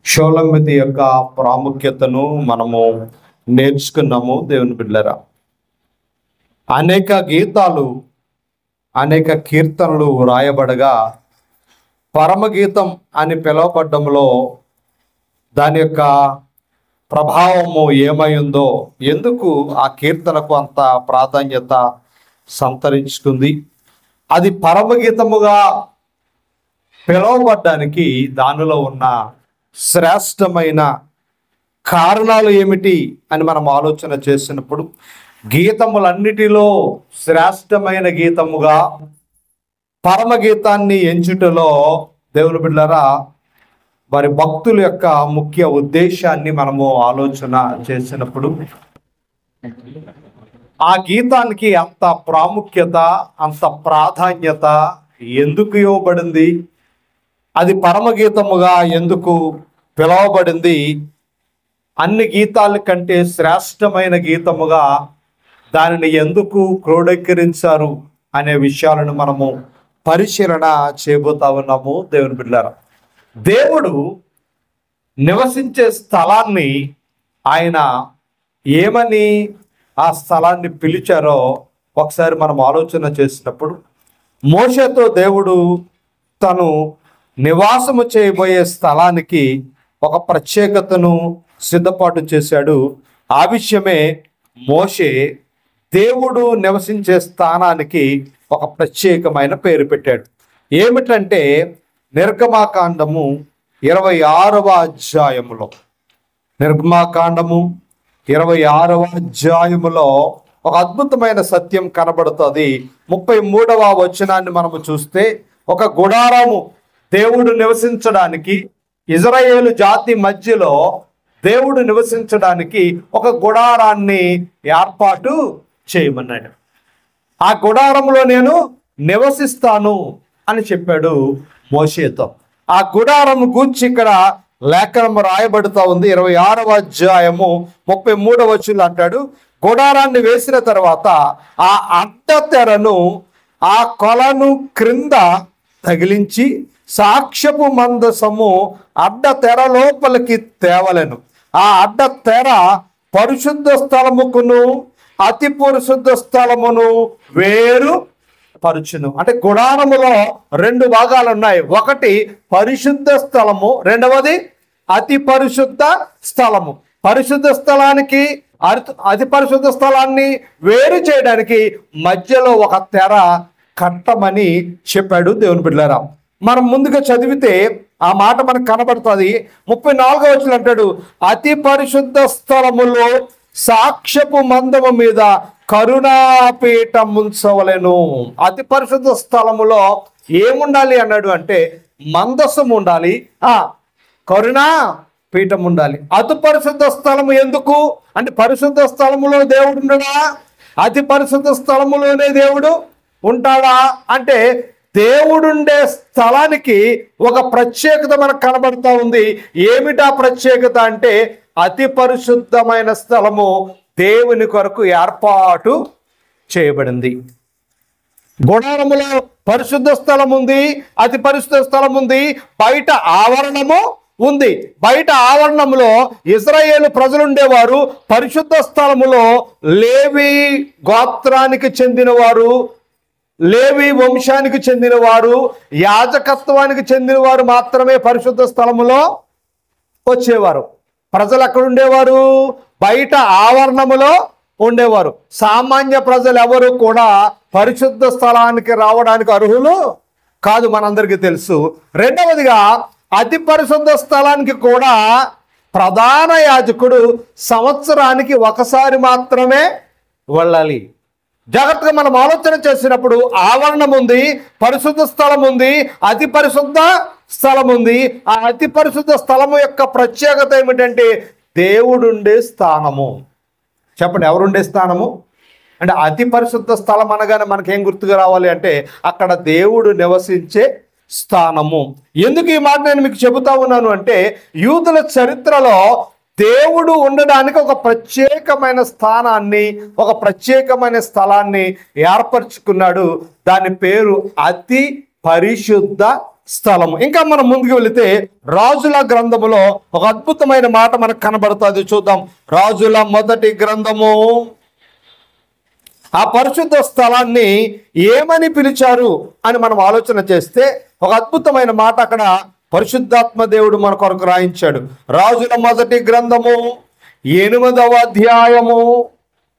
షోలమితి యొక్క ప్రాముఖ్యతను మనము నేర్చుకున్నాము. దేవుని బిడ్డలారా, అనేక గీతాలు, అనేక కీర్తనలు రాయబడగా పరమగీతం అని పిలువబడ్డంలో దాని యొక్క ప్రభావము ఏమై ఉందో, ఎందుకు ఆ కీర్తనకు అంత ప్రాధాన్యత సంతరించుకుంది, అది పరమగీతముగా పిలువబడ్డానికి దానిలో ఉన్న శ్రేష్టమైన కారణాలు ఏమిటి అని మనం ఆలోచన చేసినప్పుడు, గీతములన్నిటిలో శ్రేష్టమైన గీతముగా పరమగీతాన్ని ఎంచుటలో దేవుని బిడ్డలారా వారి భక్తుల యొక్క ముఖ్య ఉద్దేశాన్ని మనము ఆలోచన చేసినప్పుడు, ఆ గీతానికి అంత ప్రాముఖ్యత, అంత ప్రాధాన్యత ఎందుకు ఇవ్వబడింది, అది పరమగీతముగా ఎందుకు పిలువబడింది, అన్ని గీతాల కంటే శ్రేష్టమైన గీతముగా దానిని ఎందుకు క్రోడీకరించారు అనే విషయాలను మనము పరిశీలన చేయబోతా ఉన్నాము. దేవుని బిడ్డలారా, దేవుడు నివసించే స్థలాన్ని ఆయన ఏమని ఆ స్థలాన్ని పిలిచారో ఒకసారి మనం ఆలోచన చేసినప్పుడు, మోషేతో దేవుడు తను నివాసము చేయబోయే స్థలానికి ఒక ప్రత్యేకతను సిద్ధపాటు చేశాడు. ఆ విషయమే మోషే దేవుడు నివసించే స్థానానికి ఒక ప్రత్యేకమైన పేరు పెట్టాడు. ఏమిటంటే నిర్గమాకాండము 26వ అధ్యాయములో, నిర్గమాకాండము 26వ అధ్యాయములో ఒక అద్భుతమైన సత్యం కనబడుతుంది. 33వ వచనాన్ని మనము చూస్తే, ఒక గుడారము దేవుడు నివసించడానికి, ఇజ్రాయేలు జాతి మధ్యలో దేవుడు నివసించడానికి ఒక గుడారాన్ని ఏర్పాటు చేయమన్నాడు. ఆ గుడారంలో నేను నివసిస్తాను అని చెప్పాడు మోషేతో. ఆ గుడారం గూర్చి ఇక్కడ లేఖనం రాయబడుతూ ఉంది. 26వ అధ్యాయము 33వ వచనం అంటాడు, గుడారాన్ని వేసిన తర్వాత ఆ అడ్డ తెరను, ఆ కొలను క్రింద తగిలించి సాక్ష్యపు మందసము అడ్డ తెర లోపలికి తేవలెను. ఆ అడ్డ తెర పరిశుద్ధ స్థలముకును అతి పరిశుద్ధ స్థలమును వేరు పరుచును. అంటే గుడారములో 2 భాగాలు ఉన్నాయి. ఒకటి పరిశుద్ధ స్థలము, రెండవది అతి పరిశుద్ధ స్థలము. పరిశుద్ధ స్థలానికి అతి పరిశుద్ధ స్థలాన్ని వేరు చేయడానికి మధ్యలో ఒక తెర కట్టమని చెప్పాడు. దేవుని బిడ్డలారా, మనం ముందుగా చదివితే ఆ మాట మనకు కనబడుతుంది. 34వ వచనం అంటాడు, అతి పరిశుద్ధ స్థలములో సాక్ష్యపు మందము మీద కరుణాపీఠం ఉంచవలెను. అతి పరిశుద్ధ స్థలములో ఏముండాలి అన్నాడు అంటే మందసం ఉండాలి, కరుణా పీఠం ఉండాలి. అతి పరిశుద్ధ స్థలము ఎందుకు అంటే, పరిశుద్ధ స్థలములో దేవుడు ఉండడా, అతి పరిశుద్ధ స్థలములోనే దేవుడు ఉంటాడా అంటే, దేవుడుండే స్థలానికి ఒక ప్రత్యేకత మనకు కనబడుతూ ఉంది. ఏమిటా ప్రత్యేకత అంటే, అతి పరిశుద్ధమైన స్థలము దేవుని కొరకు ఏర్పాటు చేయబడింది. గుడారములో పరిశుద్ధ స్థలం ఉంది, అతి పరిశుద్ధ స్థలం ఉంది, బయట ఆవరణము ఉంది. బయట ఆవరణంలో ఇశ్రాయేలు ప్రజలు ఉండేవారు. పరిశుద్ధ స్థలములో లేవి గోత్రానికి చెందినవారు, లేవి వంశానికి చెందినవారు, యాజకత్వానికి చెందినవారు మాత్రమే పరిశుద్ధ స్థలములో వచ్చేవారు. ప్రజలు ఎక్కడ ఉండేవారు? బయట ఆవరణములో ఉండేవారు. సామాన్య ప్రజలు ఎవరు కూడా పరిశుద్ధ స్థలానికి రావడానికి అర్హులు కాదు, మనందరికీ తెలుసు. రెండవదిగా, అతి పరిశుద్ధ స్థలానికి కూడా ప్రధాన యాజకుడు సంవత్సరానికి ఒకసారి మాత్రమే వెళ్ళాలి. జాగ్రత్తగా మనం ఆలోచన చేసినప్పుడు, ఆవరణం ఉంది, పరిశుద్ధ స్థలం ఉంది, అతి పరిశుద్ధ స్థలం ఉంది. ఆ అతి పరిశుద్ధ స్థలము యొక్క ప్రత్యేకత ఏమిటంటే దేవుడుండే స్థానము. చెప్పండి, ఎవరుండే స్థానము అంటే? అతి పరిశుద్ధ స్థలం అనగానే మనకేం గుర్తుగా రావాలి అంటే, అక్కడ దేవుడు నివసించే స్థానము. ఎందుకు ఈ మాట నేను మీకు చెబుతా ఉన్నాను అంటే, యూదుల చరిత్రలో దేవుడు ఉండడానికి ఒక ప్రత్యేకమైన స్థానాన్ని, ఒక ప్రత్యేకమైన స్థలాన్ని ఏర్పరచుకున్నాడు. దాని పేరు అతి పరిశుద్ధ స్థలము. ఇంకా మనం ముందుకు వెళితే రాజుల గ్రంథములో ఒక అద్భుతమైన మాట మనకు కనబడుతుంది. చూద్దాం. రాజుల మొదటి గ్రంథము. ఆ పరిశుద్ధ స్థలాన్ని ఏమని పిలిచారు అని మనం ఆలోచన చేస్తే ఒక అద్భుతమైన మాట అక్కడ పరిశుద్ధాత్మ దేవుడు మన కొరకు రాయించాడు. రాజుల మొదటి గ్రంథము 8వ అధ్యాయము.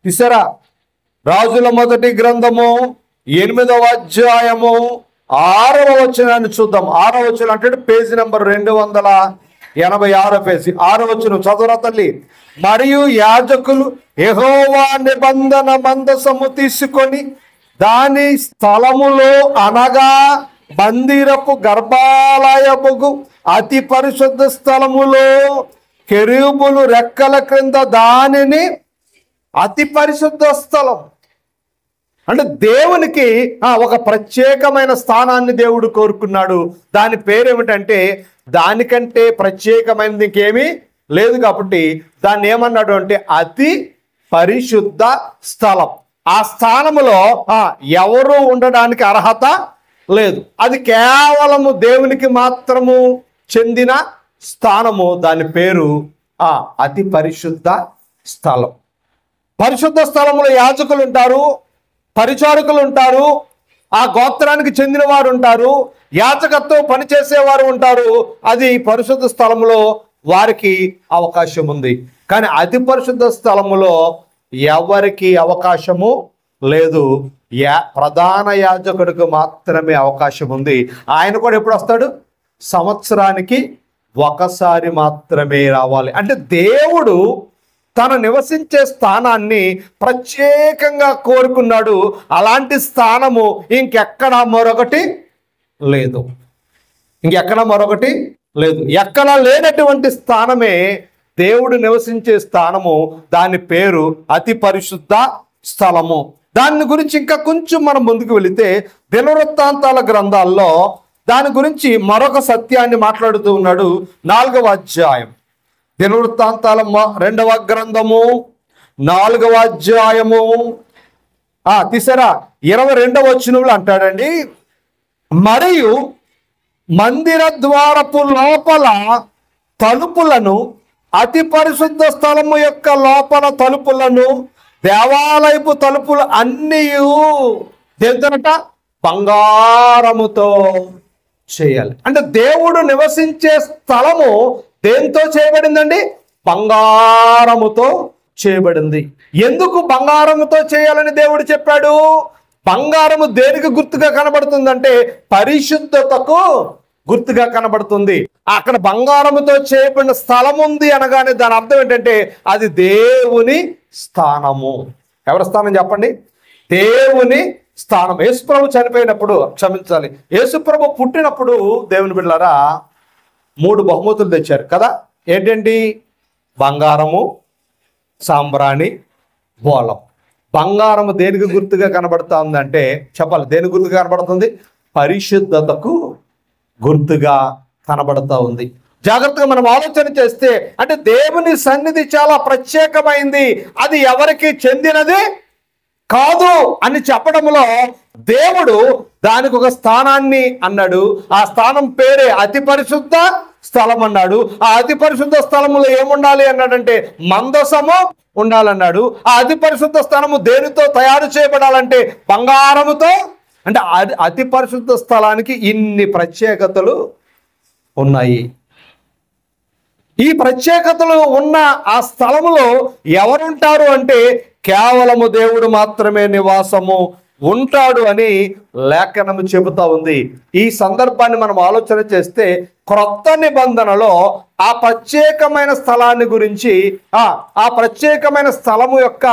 తీసారా? రాజుల మొదటి గ్రంథము 8వ అధ్యాయము 6వ వచనాన్ని చూద్దాం. 6వ వచనం అంటే పేజీ నెంబర్ 286 పేజీ. 6వ వచనం చదువురా తల్లి. మరియు యాజకులు యెహోవా నిబంధన మందసము తీసుకొని దాని స్థలములో అనగా మందిరపు గర్భాలయముకు అతి పరిశుద్ధ స్థలములో కెరూబులు రెక్కల క్రింద దానిని అతి పరిశుద్ధ స్థలం అంటే దేవునికి ఒక ప్రత్యేకమైన స్థానాన్ని దేవుడు కోరుకున్నాడు. దాని పేరేమిటంటే దానికంటే ప్రత్యేకమైనది ఇంకేమీ లేదు కాబట్టి దాన్ని ఏమన్నాడు అంటే అతి పరిశుద్ధ స్థలం. ఆ స్థానములో ఎవరు ఉండడానికి అర్హత లేదు. అది కేవలము దేవునికి మాత్రము చెందిన స్థానము. దాని పేరు అతి పరిశుద్ధ స్థలం. పరిశుద్ధ స్థలంలో యాజకులు ఉంటారు, పరిచారకులు ఉంటారు, ఆ గోత్రానికి చెందిన వారు ఉంటారు, యాజకత్వం పనిచేసేవారు ఉంటారు. అది పరిశుద్ధ స్థలములో వారికి అవకాశం ఉంది. కానీ అతి పరిశుద్ధ స్థలములో ఎవరికి అవకాశము లేదు. ప్రధాన యాజకుడికి మాత్రమే అవకాశం ఉంది. ఆయన కూడా ఎప్పుడు వస్తాడు? సంవత్సరానికి ఒకసారి మాత్రమే రావాలి. అంటే దేవుడు తను నివసించే స్థానాన్ని ప్రత్యేకంగా కోరుకున్నాడు. అలాంటి స్థానము ఇంకెక్కడ మరొకటి లేదు. ఎక్కడ లేనటువంటి స్థానమే దేవుడు నివసించే స్థానము. దాని పేరు అతి పరిశుద్ధ స్థలము. దాని గురించి ఇంకా కొంచెం మనం ముందుకు వెళితే దినవృత్తాంతాల గ్రంథాల్లో దాని గురించి మరొక సత్యాన్ని మాట్లాడుతూ ఉన్నాడు. 4వ అధ్యాయం దినవృత్తాంతాల 2వ గ్రంథము 4వ అధ్యాయము తీసారా 22వ వచనంలో అంటాడండి. మరియు మందిర ద్వారపు లోపల తలుపులను అతి పరిశుద్ధ స్థలము యొక్క లోపల తలుపులను దేవాలయపు తలుపులు అన్నీ దేనితోనట? బంగారముతో చేయాలి. అంటే దేవుడు నివసించే స్థలము దేంతో చేయబడిందండి? బంగారముతో చేయబడింది. ఎందుకు బంగారముతో చేయాలని దేవుడు చెప్పాడు? బంగారము దేనికి గుర్తుగా కనబడుతుందంటే పరిశుద్ధతకు గుర్తుగా కనబడుతుంది. అక్కడ బంగారముతో చేయబడిన స్థలం ఉంది అనగానే దాని అర్థం ఏంటంటే అది దేవుని స్థానము. ఎవరి స్థానం చెప్పండి? దేవుని స్థానం. యేసుప్రభు చనిపోయినప్పుడు, క్షమించాలి, యేసుప్రభు పుట్టినప్పుడు దేవుని బిడ్డలారా 3 బహుమతులు తెచ్చారు కదా. ఏంటండి? బంగారము, సాంబ్రాణి, బోళం. బంగారము దేనికి గుర్తుగా కనబడుతూ ఉందంటే చెప్పాలి, దేనికి గుర్తుగా కనబడుతుంది? పరిశుద్ధతకు గుర్తుగా కనబడుతూ ఉంది. జాగ్రత్తగా మనం ఆలోచన చేస్తే అంటే దేవుని సన్నిధి చాలా ప్రత్యేకమైంది, అది ఎవరికి చెందినది కాదు అని చెప్పడంలో దేవుడు దానికి ఒక స్థానాన్ని అన్నాడు. ఆ స్థానం పేరే అతి పరిశుద్ధ స్థలం అన్నాడు. ఆ అతి పరిశుద్ధ స్థలములో ఏముండాలి అన్నాడంటే మందసము ఉండాలన్నాడు. ఆ అతి పరిశుద్ధ స్థలము దేనితో తయారు చేయబడాలంటే బంగారముతో. అంటే అతి పరిశుద్ధ స్థలానికి ఇన్ని ప్రత్యేకతలు ఉన్నాయి. ఈ ప్రత్యేకతలు ఉన్న ఆ స్థలములో ఎవరుంటారు అంటే కేవలము దేవుడు మాత్రమే నివాసము ఉంటాడు అని లేఖనము చెబుతా ఉంది. ఈ సందర్భాన్ని మనం ఆలోచన చేస్తే క్రొత్త నిబంధనలో ఆ ప్రత్యేకమైన స్థలాన్ని గురించి ఆ ప్రత్యేకమైన స్థలము యొక్క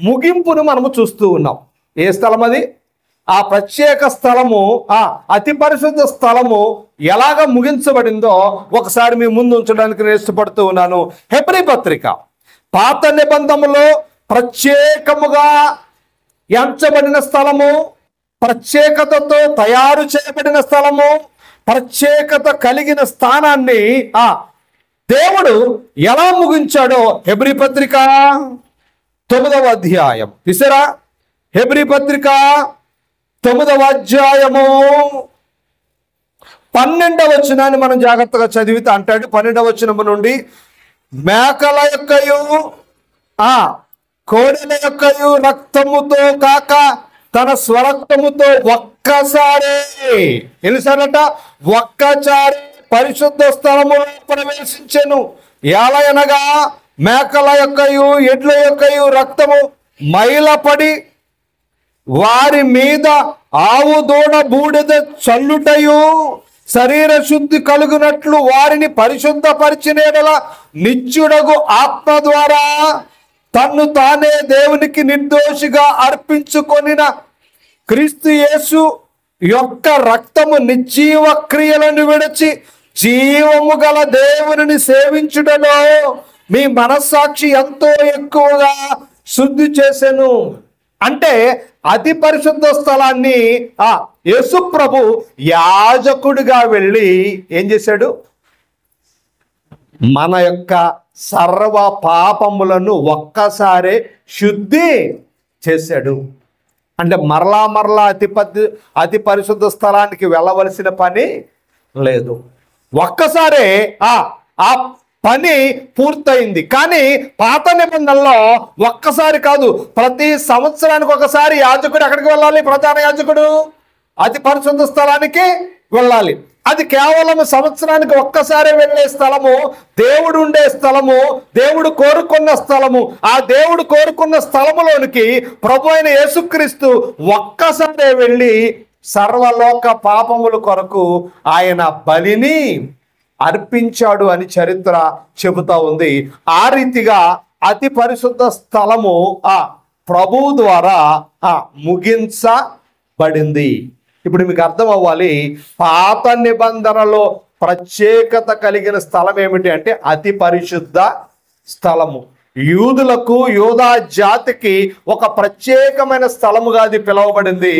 ముగింపును మనము చూస్తూ ఉన్నాం. ఏ స్థలం అది? ఆ ప్రత్యేక స్థలము, అతి పరిశుద్ధ స్థలము ఎలాగ ముగించబడిందో ఒకసారి మీ ముందు ఉంచడానికి నేను ఇష్టపడుతూ ఉన్నాను. హెబ్రీ పత్రిక పాత నిబంధనలో ప్రత్యేకముగా ఎంచబడిన స్థలము, ప్రత్యేకతతో తయారు చేయబడిన స్థలము, ప్రత్యేకత కలిగిన స్థానాన్ని దేవుడు ఎలా ముగించాడో హెబ్రీ పత్రిక 9వ అధ్యాయం తీసారా? హెబ్రీ పత్రిక 9వ అధ్యాయము 12వ వచనాన్ని మనం జాగ్రత్తగా చదివితే అంటాడు, 12వ వచనము నుండి, మేకల యొక్కయు కోడెల యొక్కయు రక్తముతో కాక తన స్వరక్తముతో ఒక్కసారే, ఎన్నిసార్లట? ఒక్కసారి పరిశుద్ధ స్థలములో ప్రవేశించెను. ఎలయనగా మేకల యొక్కయు ఎడ్ల యొక్కయు రక్తము మైలపడి వారి మీద ఆవు దూడ బూడిద చల్లుటయు శరీర శుద్ధి కలుగునట్లు వారిని పరిశుద్ధపరిచిన యెడల నిత్యుడగు ఆత్మ ద్వారా తన్ను తానే దేవునికి నిర్దోషిగా అర్పించుకొనిన క్రీస్తు యేసు యొక్క రక్తము నిర్జీవ క్రియలను విడిచి జీవము గల దేవుని సేవించుటలో మీ మనస్సాక్షి ఎంతో ఎక్కువగా శుద్ధి చేసెను. అంటే అతి పరిశుద్ధ స్థలాన్ని యేసు ప్రభు యాజకుడిగా వెళ్ళి ఏం చేశాడు? మన యొక్క సర్వ పాపములను ఒక్కసారే శుద్ధి చేశాడు. అంటే మరలా అతి పరిశుద్ధ స్థలానికి వెళ్ళవలసిన పని లేదు. ఒక్కసారే ఆ పని పూర్తయింది. కానీ పాత నిబంధనలో ఒక్కసారి కాదు, ప్రతి సంవత్సరానికి ఒకసారి యాజకుడు ఎక్కడికి వెళ్ళాలి? ప్రధాన యాజకుడు అతి పరిశుద్ధ స్థలానికి వెళ్ళాలి. అది కేవలం సంవత్సరానికి ఒక్కసారి వెళ్ళే స్థలము, దేవుడు ఉండే స్థలము, దేవుడు కోరుకున్న స్థలము. ఆ దేవుడు కోరుకున్న స్థలములోనికి ప్రభు అయిన యేసుక్రీస్తు ఒక్కసారి వెళ్ళి సర్వలోక పాపముల కొరకు ఆయన బలిని అర్పించాడు అని చరిత్ర చెబుతా ఉంది. ఆ రీతిగా అతి పరిశుద్ధ స్థలము ప్రభువు ద్వారా ముగించబడింది. ఇప్పుడు మీకు అర్థం అవ్వాలి, పాత నిబంధనలో ప్రత్యేకత కలిగిన స్థలం ఏమిటి అంటే అతి పరిశుద్ధ స్థలము. యూదులకు, యూదా జాతికి ఒక ప్రత్యేకమైన స్థలముగా అది పిలువబడింది.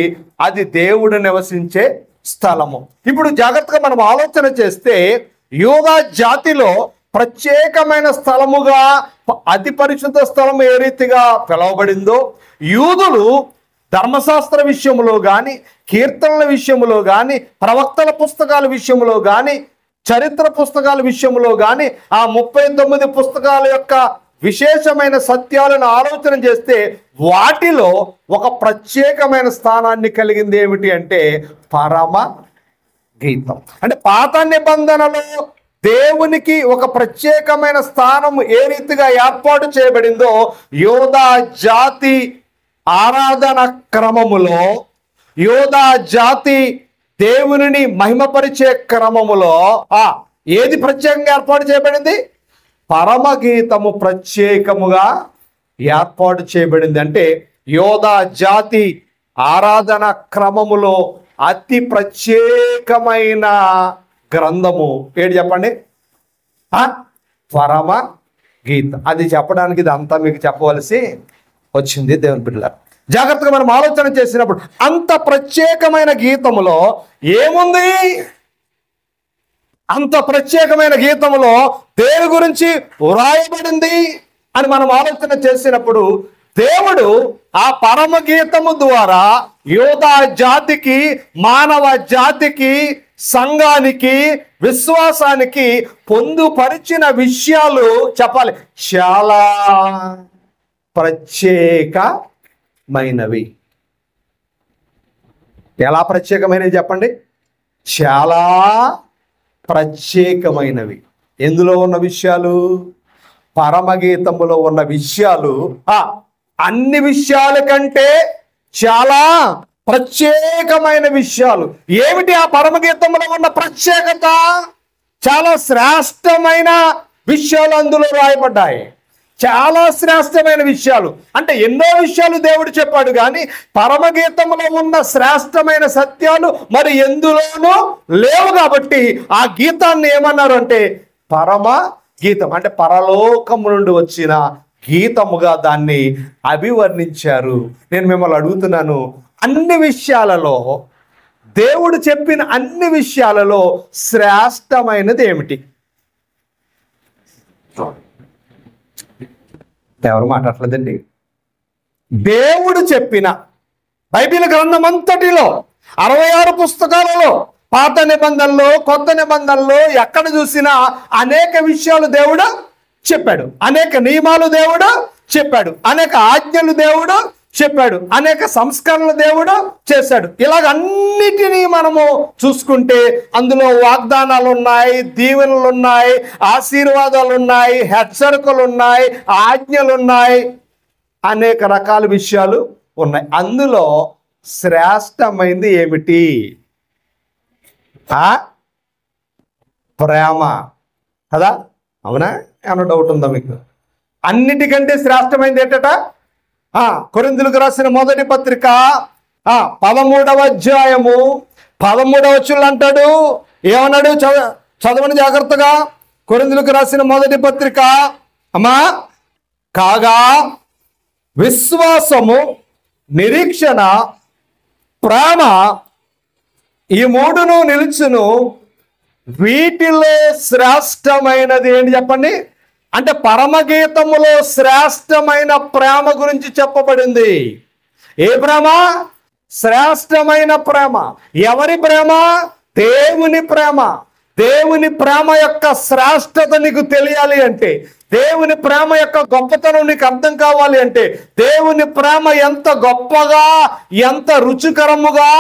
అది దేవుడు నివసించే స్థలము. ఇప్పుడు జాగ్రత్తగా మనం ఆలోచన చేస్తే, యూదా జాతిలో ప్రత్యేకమైన స్థలముగా అతి పరిశుద్ధ స్థలం ఏ రీతిగా పిలువబడిందో, యూదులు ధర్మశాస్త్ర విషయంలో కానీ, కీర్తనల విషయంలో కానీ, ప్రవక్తల పుస్తకాల విషయంలో కానీ, చరిత్ర పుస్తకాల విషయంలో కానీ, ఆ 39 పుస్తకాల యొక్క విశేషమైన సత్యాలను ఆలోచన చేస్తే వాటిలో ఒక ప్రత్యేకమైన స్థానాన్ని కలిగింది ఏమిటి అంటే పరమ గీతం. అంటే పాత నిబంధనలో దేవునికి ఒక ప్రత్యేకమైన స్థానం ఏ రీతిగా ఏర్పాటు చేయబడిందో, యూదా జాతి ఆరాధన క్రమములో, యూదా జాతి దేవునిని మహిమపరిచే క్రమములో ఏది ప్రత్యేకంగా ఏర్పాటు చేయబడింది? పరమగీతము ప్రత్యేకముగా ఏర్పాటు చేయబడింది. అంటే యూదా జాతి ఆరాధన క్రమములో అతి ప్రత్యేకమైన గ్రంథము ఏడు చెప్పండి? పరమ గీత. అది చెప్పడానికి ఇదంతా మీకు చెప్పవలసి వచ్చింది దేవుని బిడ్డలారా. జాగ్రత్తగా మనం ఆలోచన చేసినప్పుడు అంత ప్రత్యేకమైన గీతములో ఏముంది? అంత ప్రత్యేకమైన గీతములో దేని గురించి వ్రాయబడింది అని మనం ఆలోచన చేసినప్పుడు, దేవుడు ఆ పరమ గీతము ద్వారా యూదా జాతికి, మానవ జాతికి, సంఘానికి, విశ్వాసానికి పొందుపరిచిన విషయాలు చెప్పాలి చాలా ప్రత్యేకమైనవి. ఎలా ప్రత్యేకమైనవి చెప్పండి? చాలా ప్రత్యేకమైనవి. ఎందులో ఉన్న విషయాలు? పరమగీతములో ఉన్న విషయాలు అన్ని విషయాల కంటే చాలా ప్రత్యేకమైన విషయాలు. ఏమిటి ఆ పరమగీతంలో ఉన్న ప్రత్యేకత? చాలా శ్రేష్టమైన విషయాలు అందులో రాయబడ్డాయి. చాలా శ్రేష్టమైన విషయాలు. అంటే ఎన్నో విషయాలు దేవుడు చెప్పాడు, కానీ పరమగీతంలో ఉన్న శ్రేష్టమైన సత్యాలు మరి ఎందులోనూ లేవు. కాబట్టి ఆ గీతాన్ని ఏమన్నారు అంటే పరమ గీతం. అంటే పరలోకము నుండి వచ్చిన గీతముగా దాన్ని అభివర్ణించారు. నేను మిమ్మల్ని అడుగుతున్నాను, అన్ని విషయాలలో, దేవుడు చెప్పిన అన్ని విషయాలలో శ్రేష్టమైనది ఏమిటి? ఎవరు మాట్లాడలేదండి. దేవుడు చెప్పిన బైబిల్ గ్రంథం అంతటిలో 66 పుస్తకాలలో పాత నిబంధనలో కొత్త నిబంధనలో ఎక్కడ చూసినా అనేక విషయాలు దేవుడు చెప్పాడు, అనేక నియమాలు దేవుడు చెప్పాడు, అనేక ఆజ్ఞలు దేవుడు చెప్పాడు, అనేక సంస్కరణలు దేవుడు చేశాడు. ఇలాగ అన్నిటినీ మనము చూసుకుంటే అందులో వాగ్దానాలు ఉన్నాయి, దీవెనలు ఉన్నాయి, ఆశీర్వాదాలు ఉన్నాయి, హెచ్చరికలు ఉన్నాయి, ఆజ్ఞలు ఉన్నాయి, అనేక రకాల విషయాలు ఉన్నాయి. అందులో శ్రేష్టమైంది ఏమిటి? ప్రేమ కదా? అవునా? ఏమన్నా డౌట్ ఉందా మీకు? అన్నిటికంటే శ్రేష్టమైంది ఏంటట? కొరింథీయులకు రాసిన మొదటి పత్రిక 13వ అధ్యాయము 13వ వచనంలో అంటాడు, ఏమన్నాడు? చదవండి జాగ్రత్తగా. కొరింథీయులకు రాసిన మొదటి పత్రిక, అమ్మా, కాగా విశ్వాసము, నిరీక్షణ, ప్రేమ ఈ మూడును నిలుచును, వీటిలో శ్రేష్టమైనది ఏంటి చెప్పండి? అంటే పరమగీతములో శ్రేష్టమైన ప్రేమ గురించి చెప్పబడింది. ఏ ప్రేమ? శ్రేష్టమైన ప్రేమ. ఎవరి ప్రేమ? దేవుని ప్రేమ. దేవుని ప్రేమ యొక్క శ్రేష్టత నీకు తెలియాలి అంటే, దేవుని ప్రేమ యొక్క గొప్పతనం నీకు అర్థం కావాలి అంటే, దేవుని ప్రేమ ఎంత గొప్పగా, ఎంత రుచికరముగా,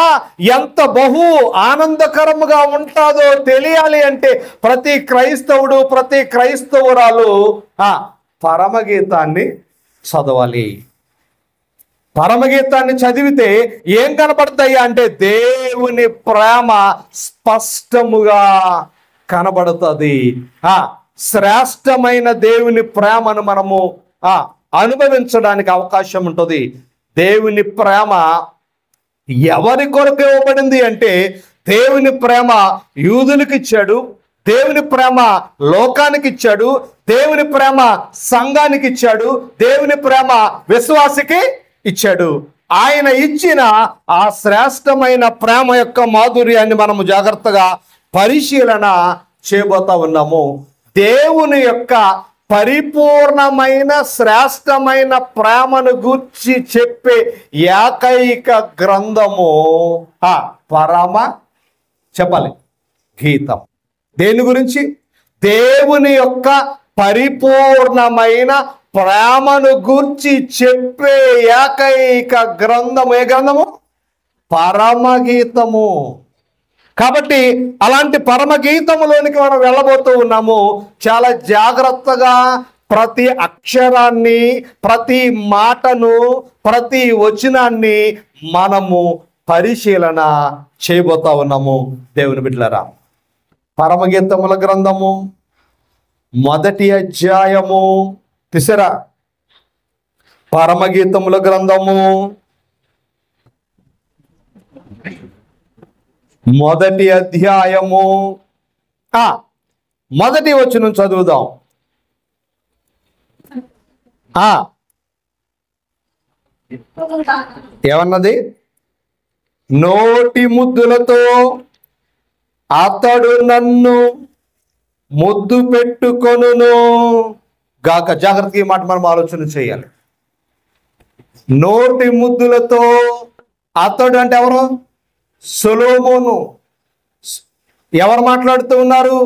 ఎంత బహు ఆనందకరముగా ఉంటుందో తెలియాలి అంటే ప్రతి క్రైస్తవుడు, ప్రతి క్రైస్తవురాలు పరమగీతాన్ని చదవాలి. పరమగీతాన్ని చదివితే ఏం కనబడతాయి అంటే దేవుని ప్రేమ స్పష్టముగా కనబడుతుంది. శ్రేష్టమైన దేవుని ప్రేమను మనము అనుభవించడానికి అవకాశం ఉంటుంది. దేవుని ప్రేమ ఎవరి కొరకు ఇవ్వబడింది అంటే, దేవుని ప్రేమ యూదులకు ఇచ్చాడు, దేవుని ప్రేమ లోకానికి ఇచ్చాడు, దేవుని ప్రేమ సంఘానికి ఇచ్చాడు, దేవుని ప్రేమ విశ్వాసికి ఇచ్చాడు. ఆయన ఇచ్చిన ఆ శ్రేష్టమైన ప్రేమ యొక్క మాధుర్యాన్ని మనము జాగ్రత్తగా పరిశీలన చేయబోతా ఉన్నాము. దేవుని యొక్క పరిపూర్ణమైన శ్రేష్టమైన ప్రేమను గూర్చి చెప్పే ఏకైక గ్రంథము పరమ చెప్పాలి గీతం. దేని గురించి? దేవుని యొక్క పరిపూర్ణమైన ప్రేమను గూర్చి చెప్పే ఏకైక గ్రంథము. ఏ గ్రంథము? పరమగీతము. కాబట్టి అలాంటి పరమగీతములోనికి మనం వెళ్ళబోతూ ఉన్నాము. చాలా జాగ్రత్తగా ప్రతి అక్షరాన్ని, ప్రతి మాటను, ప్రతి వచనాన్ని మనము పరిశీలన చేయబోతా ఉన్నాము. దేవుని బిడ్డలారా, పరమగీతముల గ్రంథము మొదటి అధ్యాయము తీసరా. పరమగీతముల గ్రంథము మొదటి అధ్యాయము మొదటి వచనం చదువుదాం. ఏమన్నది? నోటి ముద్దులతో అతడు నన్ను ముద్దు పెట్టుకొనును గాక. జాగ్రత్తగా ఈ మాట మనం ఆలోచన చేయాలి. నోటి ముద్దులతో అతడు అంటే ఎవరు? సొలొమోను. ఎవరు మాట్లాడుతూ ఉన్నారు?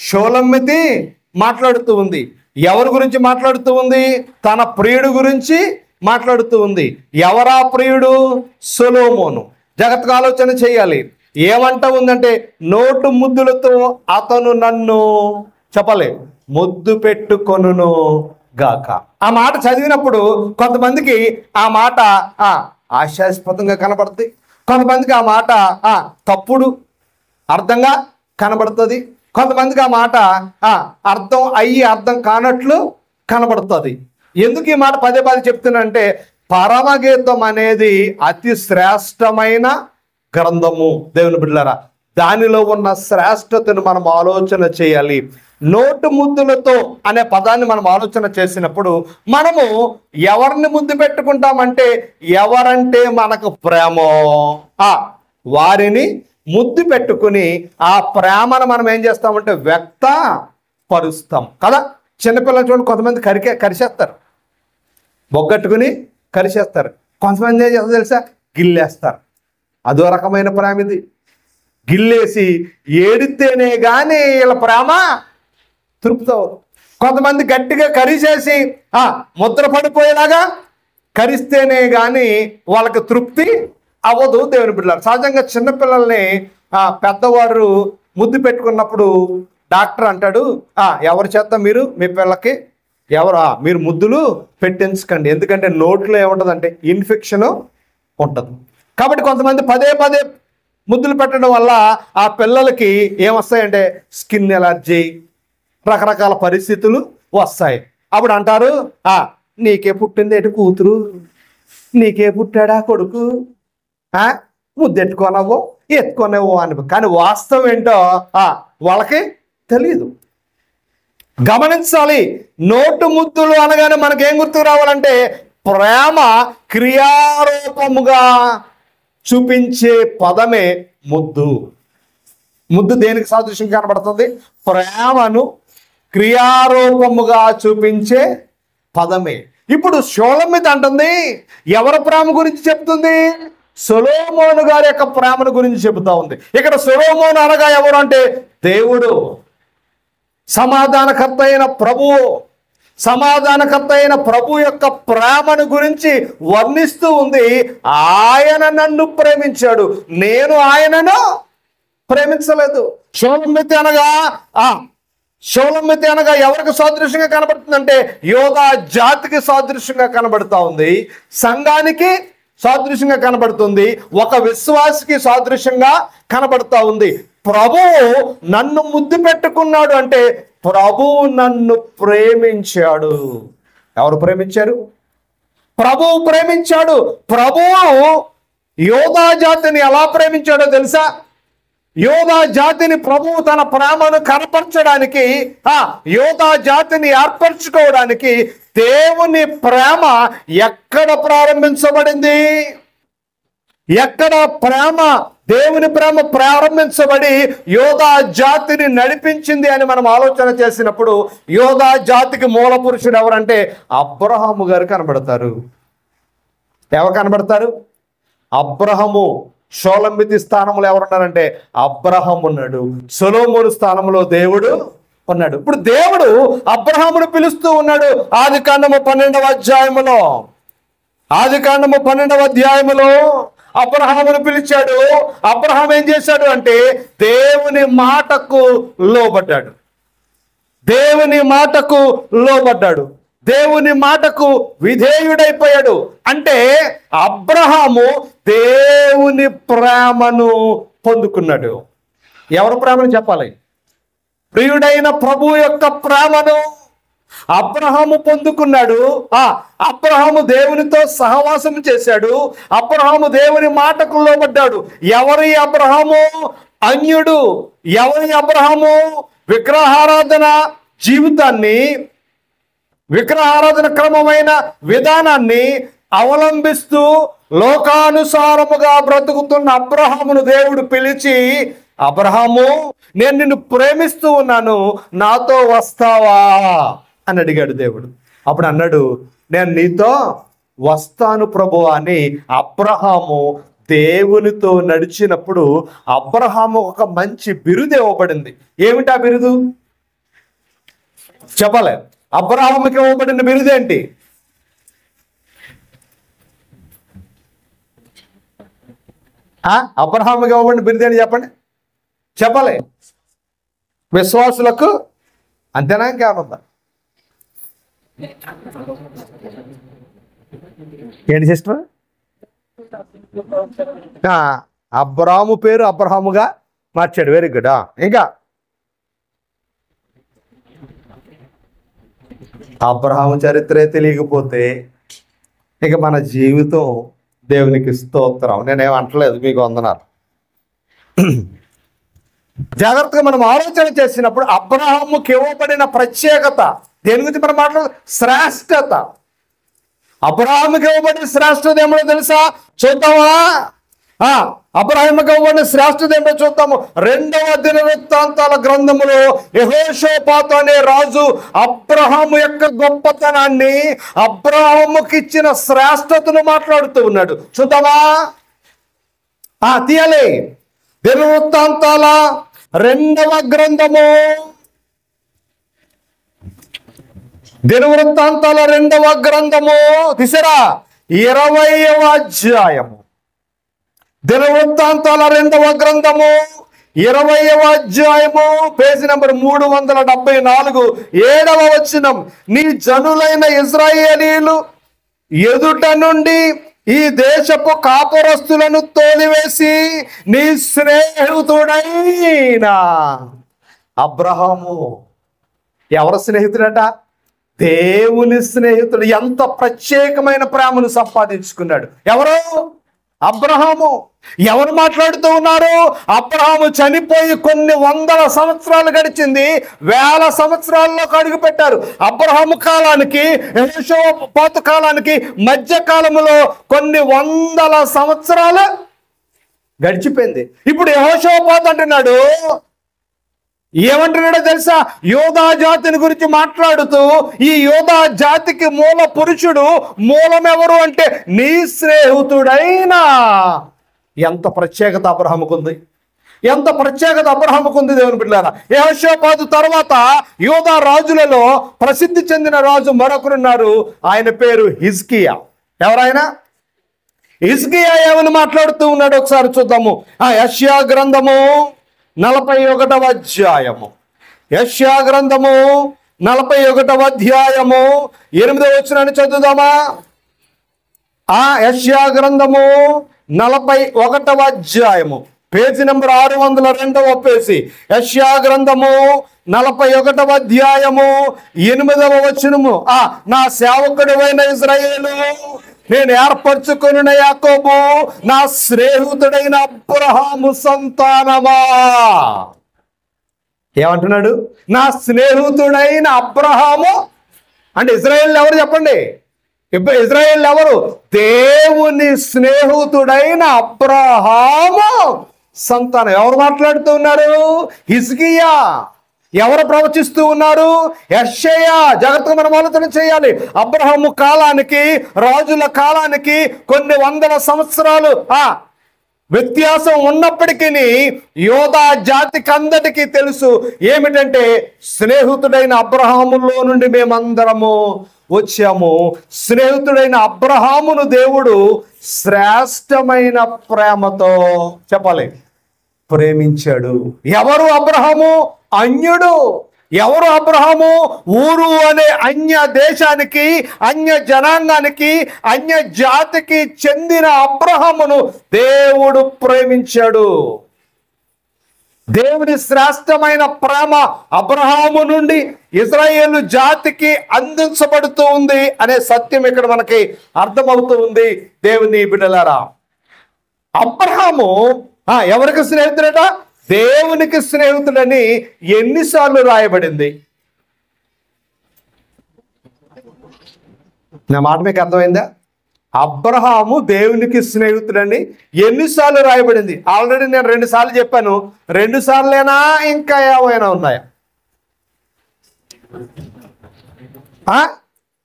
షోలమ్మితి మాట్లాడుతూ ఉంది. ఎవరి గురించి మాట్లాడుతూ ఉంది? తన ప్రియుడు గురించి మాట్లాడుతూ ఉంది. ఎవరా ప్రియుడు? సొలొమోను. జాగ్రత్తగా ఆలోచన చేయాలి. ఏమంట ఉందంటే, నోటు ముద్దులతో అతను నన్ను చెప్పలే ముద్దు పెట్టుకొనును గాక. ఆ మాట చదివినప్పుడు కొంతమందికి ఆ మాట హాస్యాస్పదంగా కనబడుతుంది, కొంతమందికి ఆ మాట తప్పుడు అర్థంగా కనబడుతుంది, కొంతమందికి ఆ మాట అర్థం అయ్యి అర్థం కానట్లు కనబడుతుంది. ఎందుకు ఈ మాట పదే పదే చెప్తున్నానంటే, పరమగీతం అనేది అతి శ్రేష్టమైన గ్రంథము. దేవుని బిడ్డలారా, దానిలో ఉన్న శ్రేష్టతను మనం ఆలోచన చేయాలి. నోటు ముద్దులతో అనే పదాన్ని మనం ఆలోచన చేసినప్పుడు మనము ఎవరిని ముద్దు పెట్టుకుంటామంటే, ఎవరంటే మనకు ప్రేమో వారిని ముద్దు పెట్టుకుని ఆ ప్రేమను మనం ఏం చేస్తామంటే వ్యక్తపరుస్తాం కదా. చిన్నపిల్లలు చూడండి, కొంతమంది కరిచేస్తారు, బొగ్గట్టుకుని కరిచేస్తారు. కొంతమంది ఏం చేస్తారు తెలుసా? గిల్లేస్తారు. అదో రకమైన ప్రేమ ఇది. గిల్లేసి ఏడితేనే కానీ వీళ్ళ ప్రేమ తృప్తి అవ్వదు. కొంతమంది గట్టిగా కరిచేసి ముద్ర పడిపోయేలాగా కరిస్తేనే కానీ వాళ్ళకి తృప్తి అవ్వదు. దేవుని బిడ్డలారా, సహజంగా చిన్నపిల్లల్ని పెద్దవారు ముద్దు పెట్టుకున్నప్పుడు డాక్టర్ అంటాడు, ఎవరి చేత మీరు మీ పిల్లకి మీరు ముద్దులు పెట్టించకండి, ఎందుకంటే నోట్లో ఏముంటుందంటే ఇన్ఫెక్షన్ ఉంటుంది. కాబట్టి కొంతమంది పదే పదే ముద్దులు పెట్టడం వల్ల ఆ పిల్లలకి ఏమొస్తాయంటే స్కిన్ ఎలర్జీ, రకరకాల పరిస్థితులు వస్తాయి. అప్పుడు అంటారు, నీకే పుట్టింది ఎటు కూతురు, నీకే పుట్టాడా కొడుకు, ముద్దెట్టుకోనవో ఎత్తుకోనేవో అని. కానీ వాస్తవం ఏంటో వాళ్ళకి తెలియదు. గమనించాలి, నోటు ముద్దులు అనగానే మనకేం గుర్తుకు రావాలంటే ప్రేమ క్రియారూపముగా చూపించే పదమే ముద్దు. ముద్దు దేనికి సాదృశ్యం కనబడుతుంది? ప్రేమను క్రియారూపముగా చూపించే పదమే. ఇప్పుడు షోలమిత అంటుంది, ఎవరి ప్రేమ గురించి చెప్తుంది? సొలొమోను గారి యొక్క ప్రేమను గురించి చెబుతా ఉంది. ఇక్కడ సొలొమోను అనగా ఎవరు అంటే దేవుడు, సమాధానకర్త అయిన ప్రభువు. సమాధానకర్త అయిన ప్రభు యొక్క ప్రేమను గురించి వర్ణిస్తూ ఉంది. ఆయన నన్ను ప్రేమించాడు, నేను ఆయనను ప్రేమించలేదు. షోలమితి అనగా ఎవరికి సాదృశ్యంగా కనబడుతుందంటే యోధా జాతికి సాదృశ్యంగా కనబడుతూ ఉంది, సంఘానికి సాదృశ్యంగా కనబడుతుంది, ఒక విశ్వాసికి సాదృశ్యంగా కనబడుతూ ఉంది. ప్రభువు నన్ను ముద్దు పెట్టుకున్నాడు అంటే ప్రభువు నన్ను ప్రేమించాడు. ఎవరు ప్రేమించారు? ప్రభువు ప్రేమించాడు. ప్రభువు యోధా జాతిని ఎలా ప్రేమించాడో తెలుసా? యోధా జాతిని ప్రభువు తన ప్రేమను కనపరచడానికి, యోధా జాతిని ఏర్పరచుకోవడానికి దేవుని ప్రేమ ఎక్కడ ప్రారంభించబడింది? ఎక్కడ దేవుని ప్రేమ ప్రారంభించబడి యోధా జాతిని నడిపించింది అని మనం ఆలోచన చేసినప్పుడు యోధా జాతికి మూల పురుషుడు ఎవరంటే అబ్రహాము గారు కనబడతారు. ఎవరు కనబడతారు? అబ్రహాము. షోలమితి స్థానంలో ఎవరున్నారంటే అబ్రహాము ఉన్నాడు. సొలొమోను స్థానంలో దేవుడు ఉన్నాడు. ఇప్పుడు దేవుడు అబ్రహామును పిలుస్తూ ఉన్నాడు. ఆదికాండము 12వ అధ్యాయములో అబ్రహామును పిలిచాడు. అబ్రహాం ఏం చేశాడు అంటే దేవుని మాటకు లోబడ్డాడు. దేవుని మాటకు విధేయుడైపోయాడు. అంటే అబ్రహాము దేవుని ప్రేమను పొందుకున్నాడు. ఎవరి ప్రేమను చెప్పాలి? ప్రియుడైన ప్రభు యొక్క ప్రేమను అబ్రహాము పొందుకున్నాడు. అబ్రహాము దేవునితో సహవాసం చేశాడు. అబ్రహాము దేవుని మాటకు లోబడ్డాడు. ఎవరి అబ్రహాము? అన్యుడు. ఎవరి అబ్రహాము? విగ్రహారాధన జీవితాన్ని, విగ్రహారాధన క్రమమైన విధానాన్ని అవలంబిస్తూ లోకానుసారముగా బ్రతుకుతున్న అబ్రహామును దేవుడు పిలిచి, అబ్రహాము నేను నిన్ను ప్రేమిస్తూ ఉన్నాను, నాతో వస్తావా అని అడిగాడు దేవుడు. అప్పుడు అన్నాడు, నేను నీతో వస్తాను ప్రభు అని అబ్రహాము దేవునితో నడిచినప్పుడు అబ్రహాము ఒక మంచి బిరుదు ఇవ్వబడింది. ఏమిటి ఆ బిరుదు? చెప్పలే. అబ్రహాముకి ఇవ్వబడిన బిరుదేంటి? అబ్రహాముకి ఇవ్వబడిన బిరుదేంటి చెప్పండి? చెప్పలే. విశ్వాసులకు. అంతేనా? ఇంకేమన్నా? ఏంటి సిస్టర్? అబ్రాము పేరు అబ్రహాముగా మార్చాడు. Very good. ఇంకా అబ్రహాము చరిత్రే తెలియకపోతే ఇక మన జీవితం దేవునికి స్తోత్రం. నేనేం అంటలేదు, మీకు వందనాలు. జాగ్రత్తగా మనం ఆలోచన చేసినప్పుడు అబ్రహాముకి ఇవ్వబడిన ప్రత్యేకత దేని గురించి మనం మాట్లాడదు? శ్రేష్టత. అబ్రహాముకి ఇవ్వబడిన శ్రేష్టత ఏమో తెలుసా? చూద్దామా? అబ్రహాముకి ఇవ్వబడిన శ్రేష్టత ఏమో చూద్దాము. 2వ దినవృత్తాంతాల గ్రంథములో యెహోషాపాతు అనే రాజు అబ్రహాము యొక్క గొప్పతనాన్ని, అబ్రహాముకి ఇచ్చిన శ్రేష్టతను మాట్లాడుతూ ఉన్నాడు. చూద్దామా? తీయాలి. దినవృత్తాంతాల 2వ గ్రంథము, దినవృత్తాంతాల 2వ గ్రంథము తీసారా, 20వ అధ్యాయము. దినవృత్తాంతాల 2వ గ్రంథము 20వ అధ్యాయము, పేజీ నంబర్ 374, 7వ వచనం. నీ జనులైన ఇశ్రాయేలీయులు ఎదుట నుండి ఈ దేశపు కాపురస్తులను తోలివేసి నీ స్నేహితుడైన అబ్రహాము. ఎవరు స్నేహితుడట? దేవుని స్నేహితుడు. ఎంత ప్రత్యేకమైన ప్రేమను సంపాదించుకున్నాడు. ఎవరు? అబ్రహాము. ఎవరు మాట్లాడుతూ ఉన్నారు? అబ్రహాము చనిపోయి కొన్ని వందల సంవత్సరాలు గడిచింది, వేల సంవత్సరాల్లో అడుగు పెట్టారు. అబ్రహాము కాలానికి యెహోషువ కాలానికి మధ్య కాలంలో కొన్ని వందల సంవత్సరాలు గడిచిపోయింది. ఇప్పుడు యెహోషువ అంటున్నాడు, ఏమంటున్నాడో తెలుసా? యోధా జాతిని గురించి మాట్లాడుతూ, ఈ యోధా జాతికి మూల పురుషుడు, మూలం ఎవరు అంటే నీ స్నేహితుడైన. ఎంత ప్రత్యేకత అబ్రహాముకుంది, ఎంత ప్రత్యేకత అబ్రహాముకుంది దేవుని బిడ్డలారా. యెహోషాపాతు తర్వాత యోధా రాజులలో ప్రసిద్ధి చెందిన రాజు మరొకరున్నారు. ఆయన పేరు హిజ్కియా. ఎవరైనా? హిజ్కియా ఏమని మాట్లాడుతూ ఉన్నాడు ఒకసారి చూద్దాము. యెషయా గ్రంథము 41వ అధ్యాయము, యెషయా గ్రంథము 41వ అధ్యాయము 8వ వచనాన్ని చదువుదామా? యెషయా గ్రంథము 41వ అధ్యాయము, పేజీ నంబర్ 602వ పేజీ. యెషయా గ్రంథము 41వ అధ్యాయము 8వ వచనము. నా సేవకుడైన ఇశ్రాయేలు, నేను ఏర్పరచుకున్న యాకోబు, నా స్నేహితుడైన అబ్రహాము సంతానమా. ఏమంటున్నాడు? నా స్నేహితుడైన అబ్రహాము అంటే ఇజ్రాయేల్ ఎవరు చెప్పండి? ఇజ్రాయేల్ ఎవరు? దేవుని స్నేహితుడైన అబ్రహాము సంతానం. ఎవరు మాట్లాడుతూ ఉన్నారు? హిజ్కియా. ఎవరు ప్రవచిస్తూ ఉన్నారు? యెషయా. జాగ్రత్తగా మనం ఆలోచన చేయాలి. అబ్రహాము కాలానికి, రాజుల కాలానికి కొన్ని వందల సంవత్సరాలు వ్యత్యాసం ఉన్నప్పటికీ యోధా జాతికి అందరికీ తెలుసు ఏమిటంటే, స్నేహితుడైన అబ్రహాములో నుండి మేమందరము వచ్చాము. స్నేహితుడైన అబ్రహామును దేవుడు శ్రేష్టమైన ప్రేమతో చెప్పాలి ప్రేమించాడు. ఎవరు అబ్రహాము? అన్యుడు. ఎవరు అబ్రహాము? ఊరు అనే అన్య దేశానికి, అన్య జనాంగానికి, అన్య జాతికి చెందిన అబ్రహామును దేవుడు ప్రేమించాడు. దేవుని శ్రేష్టమైన ప్రేమ అబ్రహాము నుండి ఇశ్రాయేలు జాతికి అందించబడుతూ ఉంది అనే సత్యం ఇక్కడ మనకి అర్థమవుతూ ఉంది. దేవుని బిడ్డలారా, అబ్రహాము ఎవరికి స్నేహితుడట? దేవునికి స్నేహితుడని ఎన్నిసార్లు రాయబడింది? నా మాట మీకు అర్థమైందా? అబ్రహాము దేవునికి స్నేహితుడని ఎన్నిసార్లు రాయబడింది? ఆల్రెడీ నేను 2 సార్లు చెప్పాను. 2 సార్లేనా ఇంకా ఏమైనా ఉన్నాయా?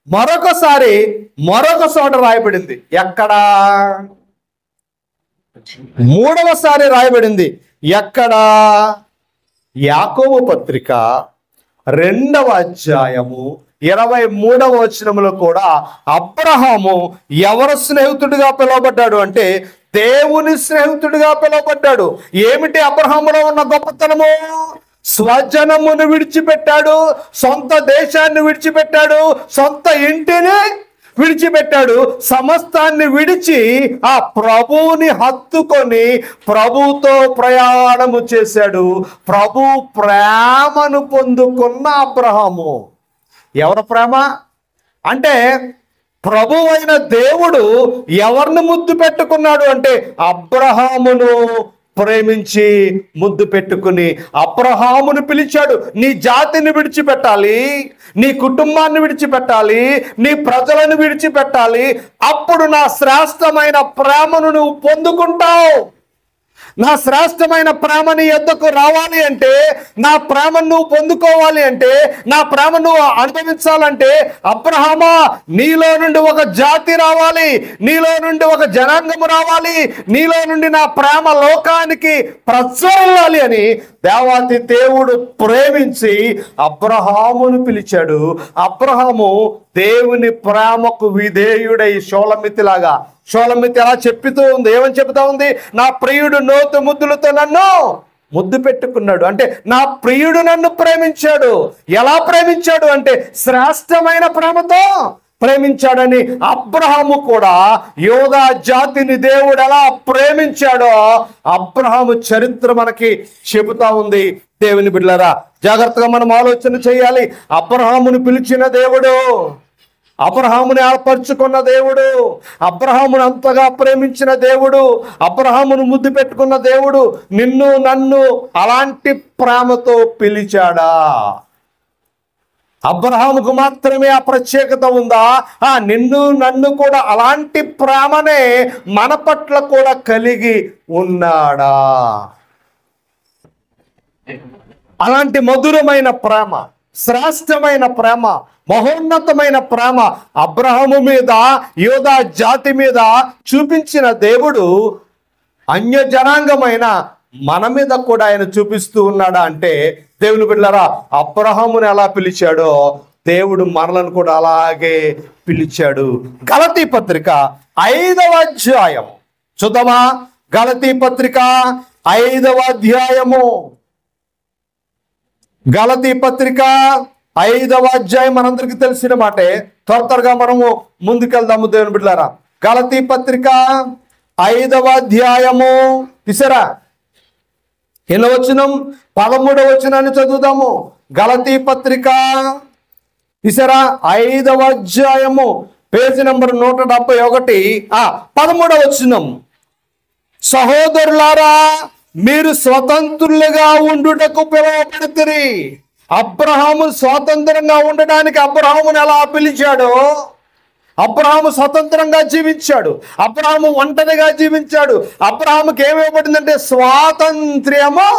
మరొకసారి మరొక చోట రాయబడింది. ఎక్కడా? 3వసారి రాయబడింది. ఎక్కడ? యాకోబు పత్రిక 2వ అధ్యాయము 23వ వచనములో కూడా అబ్రహాము ఎవరు స్నేహితుడిగా పిలువబడ్డాడు అంటే దేవుని స్నేహితుడిగా పిలువబడ్డాడు. ఏమిటి అబ్రహాములో ఉన్న గొప్పతనము? స్వజనమును విడిచిపెట్టాడు, సొంత దేశాన్ని విడిచిపెట్టాడు, సొంత ఇంటిని విడిచిపెట్టాడు, సమస్తాన్ని విడిచి ఆ ప్రభువుని హత్తుకొని ప్రభుతో ప్రయాణము చేశాడు. ప్రభు ప్రేమను పొందుకున్న అబ్రహాము. ఎవరి ప్రేమ అంటే, ప్రభు అయిన దేవుడు ఎవరిని ముద్దు పెట్టుకున్నాడు అంటే అబ్రహామును ప్రేమించి ముద్దు పెట్టుకుని అబ్రహామును పిలిచాడు. నీ జాతిని విడిచిపెట్టాలి, నీ కుటుంబాన్ని విడిచిపెట్టాలి, నీ ప్రజలను విడిచిపెట్టాలి, అప్పుడు నా శ్రేష్టమైన ప్రేమను నువ్వు పొందుకుంటావు. నా శ్రేష్టమైన ప్రేమ నీ యొద్దకు రావాలి అంటే, నా ప్రేమను నువ్వు పొందుకోవాలి అంటే, నా ప్రేమ నువ్వు అనుభవించాలంటే, అబ్రహామా నీలో నుండి ఒక జాతి రావాలి, నీలో నుండి ఒక జనాంగము రావాలి, నీలో నుండి నా ప్రేమ లోకానికి ప్రజ్వరాలి అని దేవాతి దేవుడు ప్రేమించి అబ్రహామును పిలిచాడు. అబ్రహాము దేవుని ప్రేమకు విధేయుడై షోలమితిలాగా, షోలమితి ఎలా చెప్తూ ఉంది, ఏమని చెప్తా ఉంది? నా ప్రియుడు నోతు ముద్దులతో నన్ను ముద్దు పెట్టుకున్నాడు. అంటే నా ప్రియుడు నన్ను ప్రేమించాడు. ఎలా ప్రేమించాడు అంటే శ్రేష్టమైన ప్రేమతో ప్రేమించాడని అబ్రహాము కూడా యోధా జాతిని దేవుడు ఎలా ప్రేమించాడో అబ్రహాము చరిత్ర మనకి చెబుతా ఉంది. దేవుని బిడ్డలారా, జాగ్రత్తగా మనం ఆలోచన చేయాలి. అబ్రహామును పిలిచిన దేవుడు, అబ్రహాముని ఏర్పరచుకున్న దేవుడు, అబ్రహామును అంతగా ప్రేమించిన దేవుడు, అబ్రహామును ముద్దు పెట్టుకున్న దేవుడు నిన్ను నన్ను అలాంటి ప్రేమతో పిలిచాడా? అబ్రహాముకు మాత్రమే ఆ ప్రత్యేకత ఉందా? నిన్ను నన్ను కూడా అలాంటి ప్రేమనే మన పట్ల కూడా కలిగి ఉన్నాడా? అలాంటి మధురమైన ప్రేమ, శ్రేష్టమైన ప్రేమ, మహోన్నతమైన ప్రేమ అబ్రహాము మీద, యోధా జాతి మీద చూపించిన దేవుడు అన్య జనాంగమైన మన మీద కూడా ఆయన చూపిస్తూ ఉన్నాడా అంటే, దేవుని బిడ్డలారా, అబ్రహాముని ఎలా పిలిచాడో దేవుడు మనలను కూడా అలాగే పిలిచాడు. గలతీ పత్రిక 5వ అధ్యాయం చూద్దామా? గలతీ పత్రిక 5వ అధ్యాయము, గలతీ పత్రిక 5వ అధ్యాయం మనందరికీ తెలిసిన మాటే. త్వరగా మనము ముందుకెళ్దాము దేవుని బిడ్డలారా. గలతీ పత్రిక 5వ అధ్యాయము తీసారా? ఎన్నో వచనం? 13వ వచనాన్ని చదువుదాము. గలతీ పత్రిక తీసారా? 5వ అధ్యాయము పేజీ నంబర్ 171, 13వ వచనం. సహోదరులారా, మీరు స్వతంత్రులుగా ఉండుటకు పిలువబడుతురి. అబ్రహాము స్వతంత్రంగా ఉండడానికి అబ్రహాముని ఎలా పిలిచాడో, అబ్రహాము స్వతంత్రంగా జీవించాడు, అబ్రహాము ఒంటరిగా జీవించాడు. అబ్రహాముకి ఏమివ్వబడిందంటే స్వాతంత్ర్యము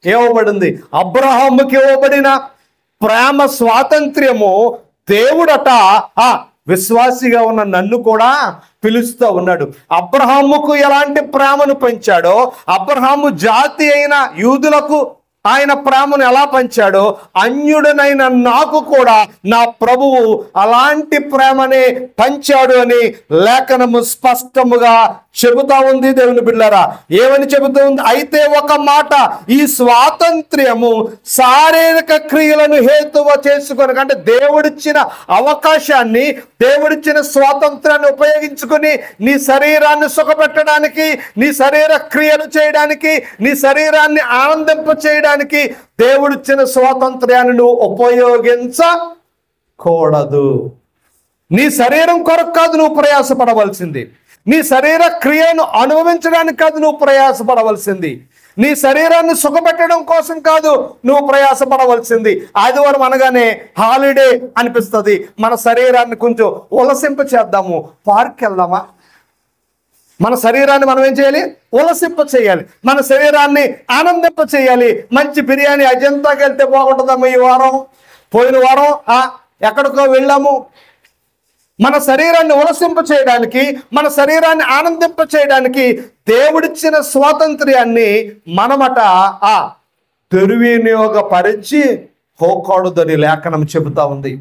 ఇవ్వబడింది. అబ్రహాముకి ఇవ్వబడిన ప్రేమ స్వాతంత్ర్యము దేవుడట విశ్వాసిగా ఉన్న నన్ను కూడా పిలుస్తూ ఉన్నాడు. అబ్రహాముకు ఎలాంటి ప్రేమను పంచాడో, అబ్రహాము జాతి అయిన యూదులకు ఆయన ప్రేమను ఎలా పంచాడో, అన్యుడనైన నాకు కూడా నా ప్రభువు అలాంటి ప్రేమనే పంచాడు అని లేఖనము స్పష్టముగా చెబుతా ఉంది. దేవుని బిడ్డలారా, ఏమని చెబుతూ ఉంది? అయితే ఒక మాట, ఈ స్వాతంత్ర్యము శారీరక క్రియలను హేతువ చేసుకొని, అంటే దేవుడిచ్చిన అవకాశాన్ని, దేవుడిచ్చిన స్వాతంత్రాన్ని ఉపయోగించుకొని నీ శరీరాన్ని సుఖపెట్టడానికి, నీ శరీర క్రియలు చేయడానికి, నీ శరీరాన్ని ఆనందింప చేయడానికి దేవుడిచ్చిన స్వాతంత్ర్యాన్ని నువ్వు ఉపయోగించకూడదు. నీ శరీరం కొరకు కాదు నువ్వు ప్రయాసపడవలసింది, నీ శరీర క్రియను అనుభవించడానికి కాదు నువ్వు ప్రయాసపడవలసింది, నీ శరీరాన్ని సుఖపెట్టడం కోసం కాదు నువ్వు ప్రయాసపడవలసింది. ఆదివారం అనగానే హాలిడే అనిపిస్తుంది. మన శరీరాన్ని కొంచెం ఉలసింప చేద్దాము, పార్క్ వెళ్దామా? మన శరీరాన్ని మనం ఏం చేయాలి? ఉలసింప చేయాలి, మన శరీరాన్ని ఆనందింప చేయాలి. మంచి బిర్యానీ అజంతాకి వెళ్తే బాగుంటుందమ్మా. ఈ వారం, పోయిన వారం ఎక్కడికో వెళ్ళాము. మన శరీరాన్ని ఉలసింప చేయడానికి, మన శరీరాన్ని ఆనందింప చేయడానికి దేవుడిచ్చిన స్వాతంత్ర్యాన్ని మనమట దుర్వినియోగపరిచి పోకూడదని లేఖనం చెబుతా ఉంది.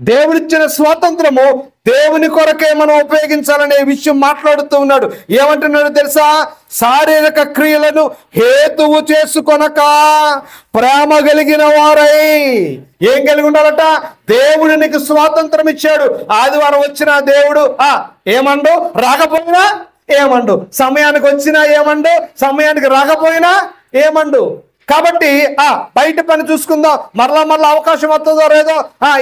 దేవుడిచ్చిన స్వాతంత్రము దేవుని కొరకే మనం ఉపయోగించాలనే విషయం మాట్లాడుతూ ఉన్నాడు. ఏమంటున్నాడు తెలుసా? శారీరక క్రియలను హేతువు చేసుకొనక ప్రేమ కలిగిన వారై. ఏం కలిగి ఉండాలట? దేవుడు నీకు స్వాతంత్రం ఇచ్చాడు. ఆదివారం వచ్చిన దేవుడు ఏమండు, రాకపోయినా ఏమండు, సమయానికి వచ్చినా ఏమండు, సమయానికి రాకపోయినా ఏమండు. కాబట్టి బయట పని చూసుకుందాం, మరలా అవకాశం వస్తుందో లేదో,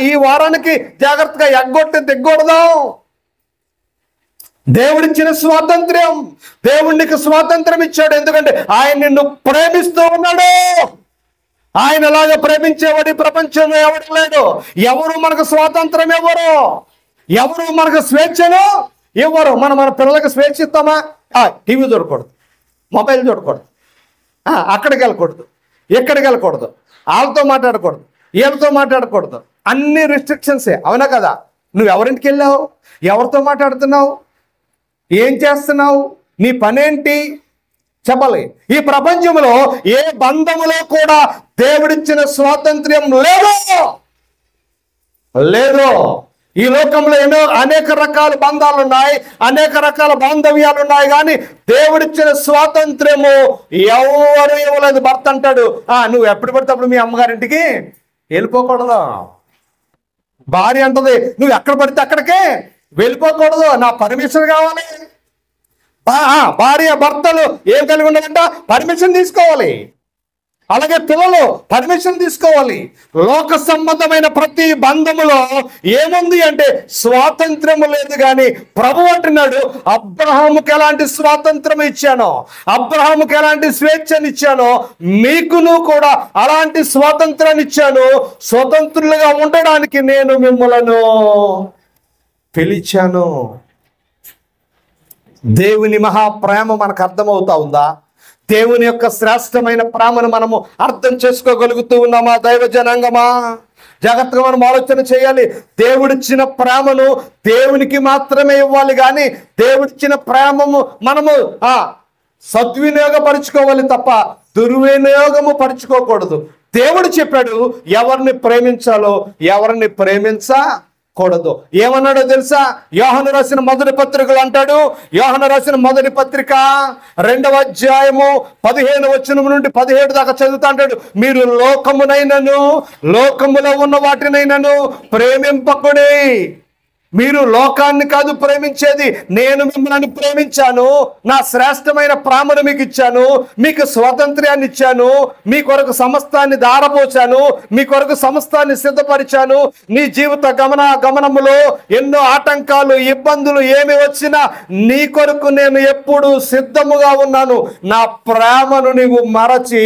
ఈ వారానికి జాగ్రత్తగా ఎగ్గొట్టి దిగ్గొడదాం. దేవుడిచ్చిన స్వాతంత్ర్యం, దేవుడికి స్వాతంత్రం ఇచ్చాడు. ఎందుకంటే ఆయన నిన్ను ప్రేమిస్తూ ఉన్నాడు. ఆయనలాగా ప్రేమించేవాడి ప్రపంచంలో ఎవరు లేడు. ఎవరు మనకు స్వాతంత్రం ఇవ్వరు, ఎవరు మనకు స్వేచ్ఛను ఇవ్వరు. మన పిల్లలకు స్వేచ్ఛ ఇస్తామా? టీవీ చూడకూడదు, మొబైల్ చూడకూడదు, అక్కడికి వెళ్ళకూడదు, ఎక్కడికి వెళ్ళకూడదు, వాళ్ళతో మాట్లాడకూడదు, వీళ్ళతో మాట్లాడకూడదు, అన్ని రిస్ట్రిక్షన్సే. అవునా కదా? నువ్వు ఎవరింటికి వెళ్ళావు, ఎవరితో మాట్లాడుతున్నావు, ఏం చేస్తున్నావు, నీ పనేంటి చెప్పాలి. ఈ ప్రపంచంలో ఏ బంధములో కూడా దేవుడిచ్చిన స్వాతంత్ర్యం లేదు. ఈ లోకంలో అనేక రకాల బంధాలు ఉన్నాయి, అనేక రకాల బాంధవ్యాలు ఉన్నాయి, కానీ దేవుడిచ్చిన స్వాతంత్ర్యము ఎవరు ఇవ్వలేదు. భర్త అంటాడు, నువ్వు ఎప్పుడు పడితే అప్పుడు మీ అమ్మగారింటికి వెళ్ళిపోకూడదు. భార్య అంటది, నువ్వు ఎక్కడ పడితే అక్కడికే వెళ్ళిపోకూడదు, నా పర్మిషన్ కావాలి. భార్య భర్తలు ఏం కలిగి ఉండాలంట? పర్మిషన్ తీసుకోవాలి. అలాగే పిల్లలు పర్మిషన్ తీసుకోవాలి. లోక సంబంధమైన ప్రతి బంధములో ఏముంది అంటే స్వాతంత్రము లేదు. కానీ ప్రభు అంటున్నాడు, అబ్రహాముకి ఎలాంటి స్వాతంత్రం ఇచ్చానో, అబ్రహాముకి ఎలాంటి స్వేచ్ఛను ఇచ్చానో, మీకును కూడా అలాంటి స్వాతంత్రాన్ని ఇచ్చాను. స్వతంత్రులుగా ఉండడానికి నేను మిమ్మలను పిలిచాను. దేవుని మహాప్రేమ మనకు అర్థమవుతా ఉందా? దేవుని యొక్క శ్రేష్టమైన ప్రేమను మనము అర్థం చేసుకోగలుగుతూ ఉన్నామా? దైవ జనాంగమా, జాగ్రత్తగా మనం ఆలోచన చేయాలి. దేవుడిచ్చిన ప్రేమను దేవునికి మాత్రమే ఇవ్వాలి, కానీ దేవుడిచ్చిన ప్రేమము మనము సద్వినియోగపరుచుకోవాలి తప్ప దుర్వినియోగము పరుచుకోకూడదు. దేవుడు చెప్పాడు ఎవరిని ప్రేమించాలో, ఎవరిని ప్రేమించకూడదు. ఏమన్నాడో తెలుసా? యోహాను రాసిన మొదటి పత్రికలు అంటాడు. యోహాను రాసిన మొదటి పత్రిక 2వ అధ్యాయము 15వ వచనం నుండి 17 దాకా చదువుతా అంటాడు, మీరు లోకమునైనను లోకములో ఉన్న వాటినైనను ప్రేమింపకుడి. మీరు లోకాన్ని కాదు ప్రేమించేది, నేను మిమ్మల్ని ప్రేమించాను. నా శ్రేష్టమైన ప్రేమను మీకు ఇచ్చాను, మీకు స్వాతంత్ర్యాన్ని ఇచ్చాను, మీ కొరకు సమస్తాన్ని దారపోచాను, మీ కొరకు సమస్తాన్ని సిద్ధపరిచాను. నీ జీవిత గమనములో ఎన్నో ఆటంకాలు, ఇబ్బందులు ఏమి వచ్చినా నీ కొరకు నేను ఎప్పుడు సిద్ధముగా ఉన్నాను. నా ప్రేమను నువ్వు మరచి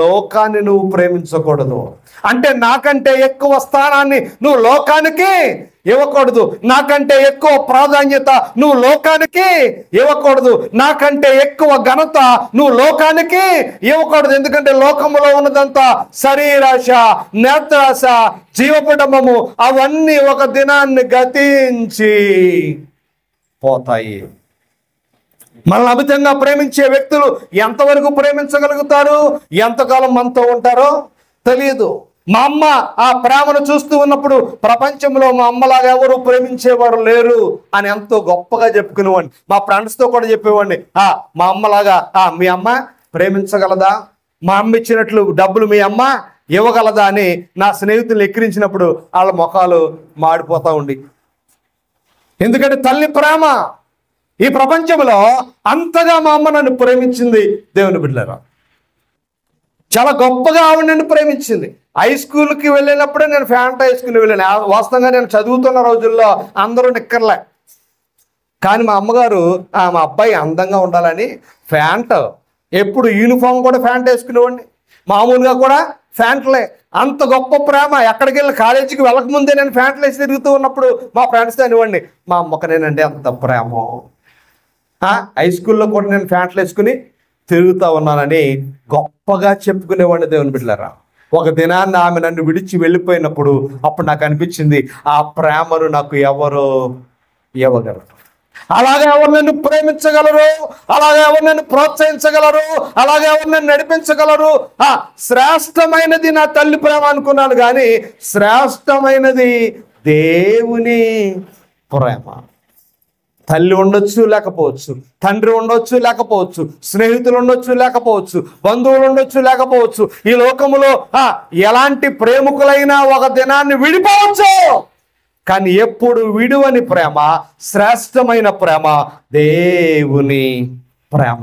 లోకాన్ని నువ్వు ప్రేమించకూడదు. అంటే నాకంటే ఎక్కువ స్థానాన్ని నువ్వు లోకానికి ఇవ్వకూడదు, నాకంటే ఎక్కువ ప్రాధాన్యత నువ్వు లోకానికి ఇవ్వకూడదు, నాకంటే ఎక్కువ ఘనత నువ్వు లోకానికి ఇవ్వకూడదు. ఎందుకంటే లోకములో ఉన్నదంతా శరీరాశ, నేత్రాశ, జీవపుటమము, అవన్నీ ఒక దినాన్ని గతించి పోతాయి. మనల్ని అమితంగా ప్రేమించే వ్యక్తులు ఎంతవరకు ప్రేమించగలుగుతారు, ఎంతకాలం మనతో ఉంటారో తెలియదు. మా అమ్మ ఆ ప్రేమను చూస్తూ ఉన్నప్పుడు ప్రపంచంలో మా అమ్మలాగా ఎవరు ప్రేమించేవారు లేరు అని ఎంతో గొప్పగా చెప్పుకునేవాడిని. మా ఫ్రెండ్స్తో కూడా చెప్పేవాడిని, మా అమ్మలాగా మీ అమ్మ ప్రేమించగలదా, మా అమ్మ ఇచ్చినట్లు డబ్బులు మీ అమ్మ ఇవ్వగలదా అని నా స్నేహితులు ఎక్కిరించినప్పుడు వాళ్ళ ముఖాలు మాడిపోతూ ఉండి. ఎందుకంటే తల్లి ప్రేమ ఈ ప్రపంచంలో అంతగా మా అమ్మ నన్ను ప్రేమించింది. దేవుని బిడ్డలారా, చాలా గొప్పగా ఆవిడ నన్ను ప్రేమించింది. హై స్కూల్కి వెళ్ళినప్పుడే నేను ఫ్యాంట్ హై స్కూల్కి వెళ్ళాను. వాస్తవంగా నేను చదువుతున్న రోజుల్లో అందరూ నిక్కర్లే, కానీ మా అమ్మగారు మా అబ్బాయి అందంగా ఉండాలని ఫ్యాంట్, ఎప్పుడు యూనిఫామ్ కూడా ఫ్యాంట్ వేసుకునేవాడిని, మామూలుగా కూడా ఫ్యాంట్లే. అంత గొప్ప ప్రేమ. ఎక్కడికి వెళ్ళి కాలేజీకి వెళ్ళకముందే నేను ఫ్యాంట్లు వేసి తిరుగుతూ ఉన్నప్పుడు మా ఫ్రెండ్స్తో అనేవాడిని, మా అమ్మకు నేనంటే అంత ప్రేమ. హై స్కూల్లో కూడా నేను ఫ్యాంట్లు వేసుకుని తిరుగుతూ ఉన్నానని గొప్పగా చెప్పుకునేవాడిని. దేవుని బిడ్డలారా, ఒక దినాన్ని ఆమె నన్ను విడిచి వెళ్ళిపోయినప్పుడు అప్పుడు నాకు అనిపించింది, ఆ ప్రేమను నాకు ఎవరు ఇవ్వగలరు, అలాగే ఎవరు నన్ను ప్రేమించగలరు, అలాగే ఎవరు నన్ను ప్రోత్సహించగలరు, అలాగే ఎవరు నన్ను నడిపించగలరు. శ్రేష్టమైనది నా తల్లి ప్రేమ అనుకున్నాను, కానీ శ్రేష్టమైనది దేవుని ప్రేమ. తల్లి ఉండొచ్చు లేకపోవచ్చు, తండ్రి ఉండొచ్చు లేకపోవచ్చు, స్నేహితులు ఉండొచ్చు లేకపోవచ్చు, బంధువులు ఉండొచ్చు లేకపోవచ్చు, ఈ లోకములో ఎలాంటి ప్రేమికులైనా ఒక దినాన్ని విడిపోవచ్చు, కానీ ఎప్పుడు విడువని ప్రేమ, శ్రేష్టమైన ప్రేమ దేవుని ప్రేమ.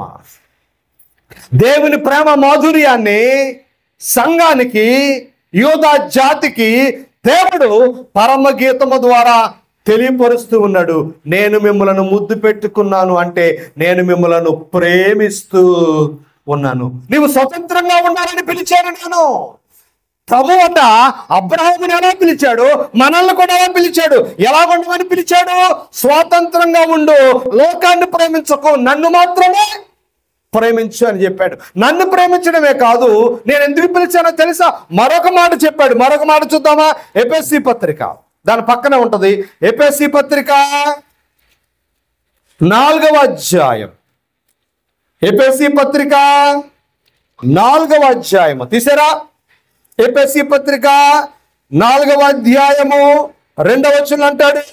దేవుని ప్రేమ మాధుర్యాన్ని సంఘానికి, యూదా జాతికి దేవుడు పరమగీతము ద్వారా తెలియపరుస్తూ ఉన్నాడు. నేను మిమ్మలను ముద్దు పెట్టుకున్నాను అంటే నేను మిమ్మలను ప్రేమిస్తూ ఉన్నాను. నీవు స్వతంత్రంగా ఉండాలని పిలిచాను నేను. ప్రభు అన్న అబ్రహాముని ఎలా పిలిచాడు, మనల్ని కూడా ఎలా పిలిచాడు, ఎలా ఉండమని పిలిచాడు? స్వాతంత్రంగా ఉండు, లోకాన్ని ప్రేమించకు, నన్ను మాత్రమే ప్రేమించు అని చెప్పాడు. నన్ను ప్రేమించడమే కాదు, నేను ఎందుకు పిలిచానో తెలుసా? మరొక మాట చెప్పాడు. మరొక మాట చూద్దామా? ఎఫెసీ పత్రిక, దాని పక్కనే ఉంటది. ఎఫెసీ పత్రిక 4వ అధ్యాయం. ఎఫెసీ పత్రిక 4వ అధ్యాయము తీసారా? ఎఫెసీ పత్రిక 4వ అధ్యాయము 2వ వచనం అంటాడు.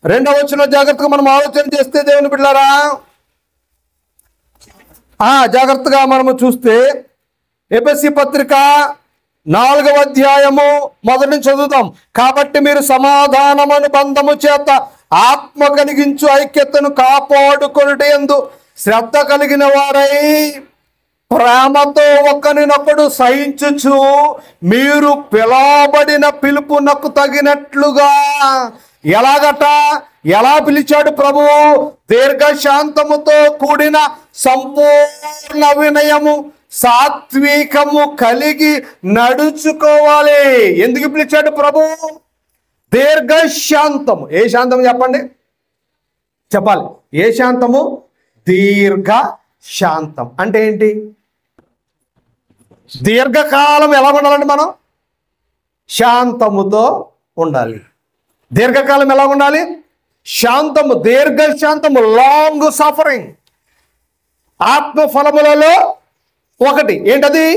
2వ వచనం జాగ్రత్తగా మనం ఆలోచన చేస్తే దేవుని బిడ్డలారా, జాగ్రత్తగా మనము చూస్తే ఎఫెసీ పత్రిక 4వ అధ్యాయము మొదటి నుంచి చదువుతాం. కాబట్టి మీరు సమాధానమను బంధము చేత ఆత్మ కలిగించు ఐక్యతను కాపాడుకొనుటయందు శ్రద్ధ కలిగిన వారై ప్రేమతో ఒకరినొకడు సహించుచు మీరు పిలవబడిన పిలుపునకు తగినట్లుగా. ఎలాగట? ఎలా పిలిచాడు ప్రభువు? దీర్ఘశాంతముతో కూడిన సంపూర్ణ వినయము సాత్వికము కలిగి నడుచుకోవాలి. ఎందుకు పిలిచాడు ప్రభువు? దీర్ఘశాంతము. ఏ శాంతము చెప్పండి, చెప్పాలి. ఏ శాంతము? దీర్ఘ శాంతం అంటే ఏంటి? దీర్ఘకాలం ఎలా ఉండాలండి? మనం శాంతముతో ఉండాలి. దీర్ఘకాలం ఎలా ఉండాలి? శాంతము, దీర్ఘశాంతము, లాంగ్ సఫరింగ్. ఆత్మ ఫలములలో ఒకటి ఏంటది?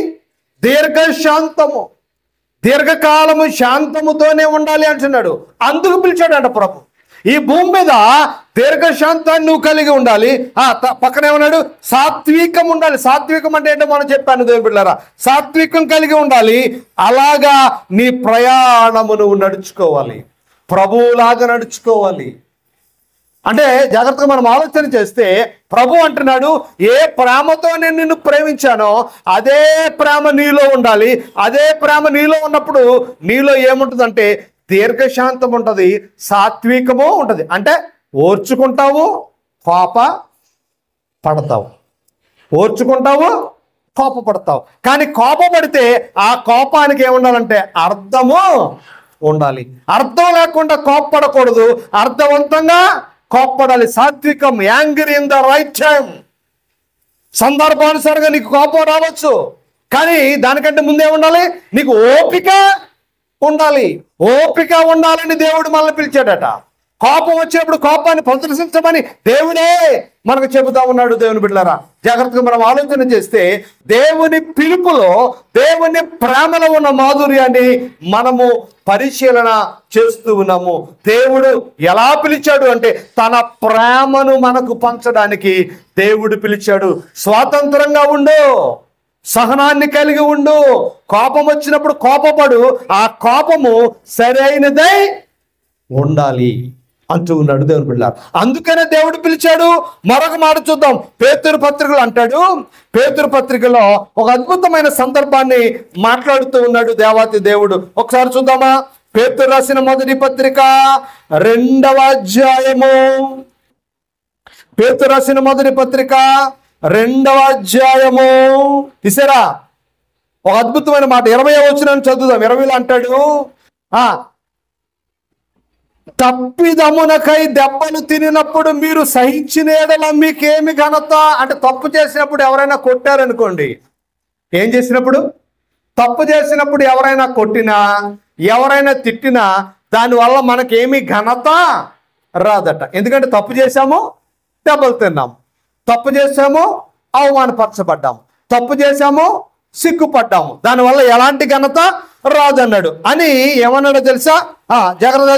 దీర్ఘశాంతము. దీర్ఘకాలము శాంతముతోనే ఉండాలి అంటున్నాడు. అందుకు పిలిచాడంట ప్రభు. ఈ భూమి మీద దీర్ఘశాంతాన్ని నువ్వు కలిగి ఉండాలి. పక్కనే ఉన్నాడు సాత్వికం ఉండాలి. సాత్వికం అంటే ఏంటో మనం చెప్పాను దేవుని బిడ్డలారా. సాత్వికం కలిగి ఉండాలి. అలాగా నీ ప్రయాణము నువ్వు నడుచుకోవాలి, ప్రభువులాగా నడుచుకోవాలి. అంటే జాగ్రత్తగా మనం ఆలోచన చేస్తే ప్రభు అంటున్నాడు, ఏ ప్రేమతో నేను నిన్ను ప్రేమించానో అదే ప్రేమ నీలో ఉండాలి. అదే ప్రేమ నీలో ఉన్నప్పుడు నీలో ఏముంటుందంటే దీర్ఘశాంతం ఉంటుంది, సాత్వికము ఉంటుంది. అంటే ఓర్చుకుంటావు, కోప పడతావు. ఓర్చుకుంటావు, కోపపడతావు. కానీ కోపపడితే ఆ కోపానికి ఏముండాలంటే అర్థము ఉండాలి. అర్థం లేకుండా కోపపడకూడదు, అర్థవంతంగా కోపపడాలి. సాత్వికం, angry in the right time. సందర్భానుసారంగా నీకు కోపం రావచ్చు, కానీ దానికంటే ముందే ఉండాలి నీకు ఓపిక ఉండాలి. ఓపిక ఉండాలని దేవుడు మనల్ని పిలిచాడట. కోపం వచ్చినప్పుడు కోపాన్ని ప్రదర్శించమని దేవుడే మనకు చెబుతా ఉన్నాడు. దేవుని బిడ్డలారా, జాగ్రత్తగా మనం ఆలోచన చేస్తే దేవుని పిలుపులో, దేవుని ప్రేమలో ఉన్న మాధుర్యాన్ని మనము పరిశీలన చేస్తూ ఉన్నాము. దేవుడు ఎలా పిలిచాడు అంటే తన ప్రేమను మనకు పంచడానికి దేవుడు పిలిచాడు. స్వాతంత్రంగా ఉండు, సహనాన్ని కలిగి ఉండు, కోపం వచ్చినప్పుడు కోపపడు, ఆ కోపము సరైనదై ఉండాలి అంటూ ఉన్నాడు దేవుని బిడ్డలారా. అందుకనే దేవుడు పిలిచాడు. మరొక మాట చూద్దాం. పేతురు పత్రికలో అంటాడు, పేతురు పత్రికలో ఒక అద్భుతమైన సందర్భాన్ని మాట్లాడుతూ ఉన్నాడు దేవాతి దేవుడు. ఒకసారి చూద్దామా? పేతురు రాసిన మొదటి పత్రిక 2వ అధ్యాయము. పేతురు రాసిన మొదటి పత్రిక 2వ అధ్యాయము తీసారా? ఒక అద్భుతమైన మాట 20వ వచనం చదువుదాం. 20లో అంటాడు, తప్పిదమునకై దెబ్బలు తినినప్పుడు మీరు సహించిన ఎడల మీకేమి ఘనత. అంటే తప్పు చేసినప్పుడు ఎవరైనా కొట్టారనుకోండి, ఏం చేసినప్పుడు? తప్పు చేసినప్పుడు ఎవరైనా కొట్టినా, ఎవరైనా తిట్టినా దానివల్ల మనకేమి ఘనత రాదట. ఎందుకంటే తప్పు చేశాము, దెబ్బలు తిన్నాము. తప్పు చేసాము, అవమానపరచబడ్డాము. తప్పు చేశాము, సిగ్గుపడ్డాము. దానివల్ల ఎలాంటి ఘనత రాదన్నాడు. అని ఏమన్నాడో తెలుసా? జాగ్రత్త,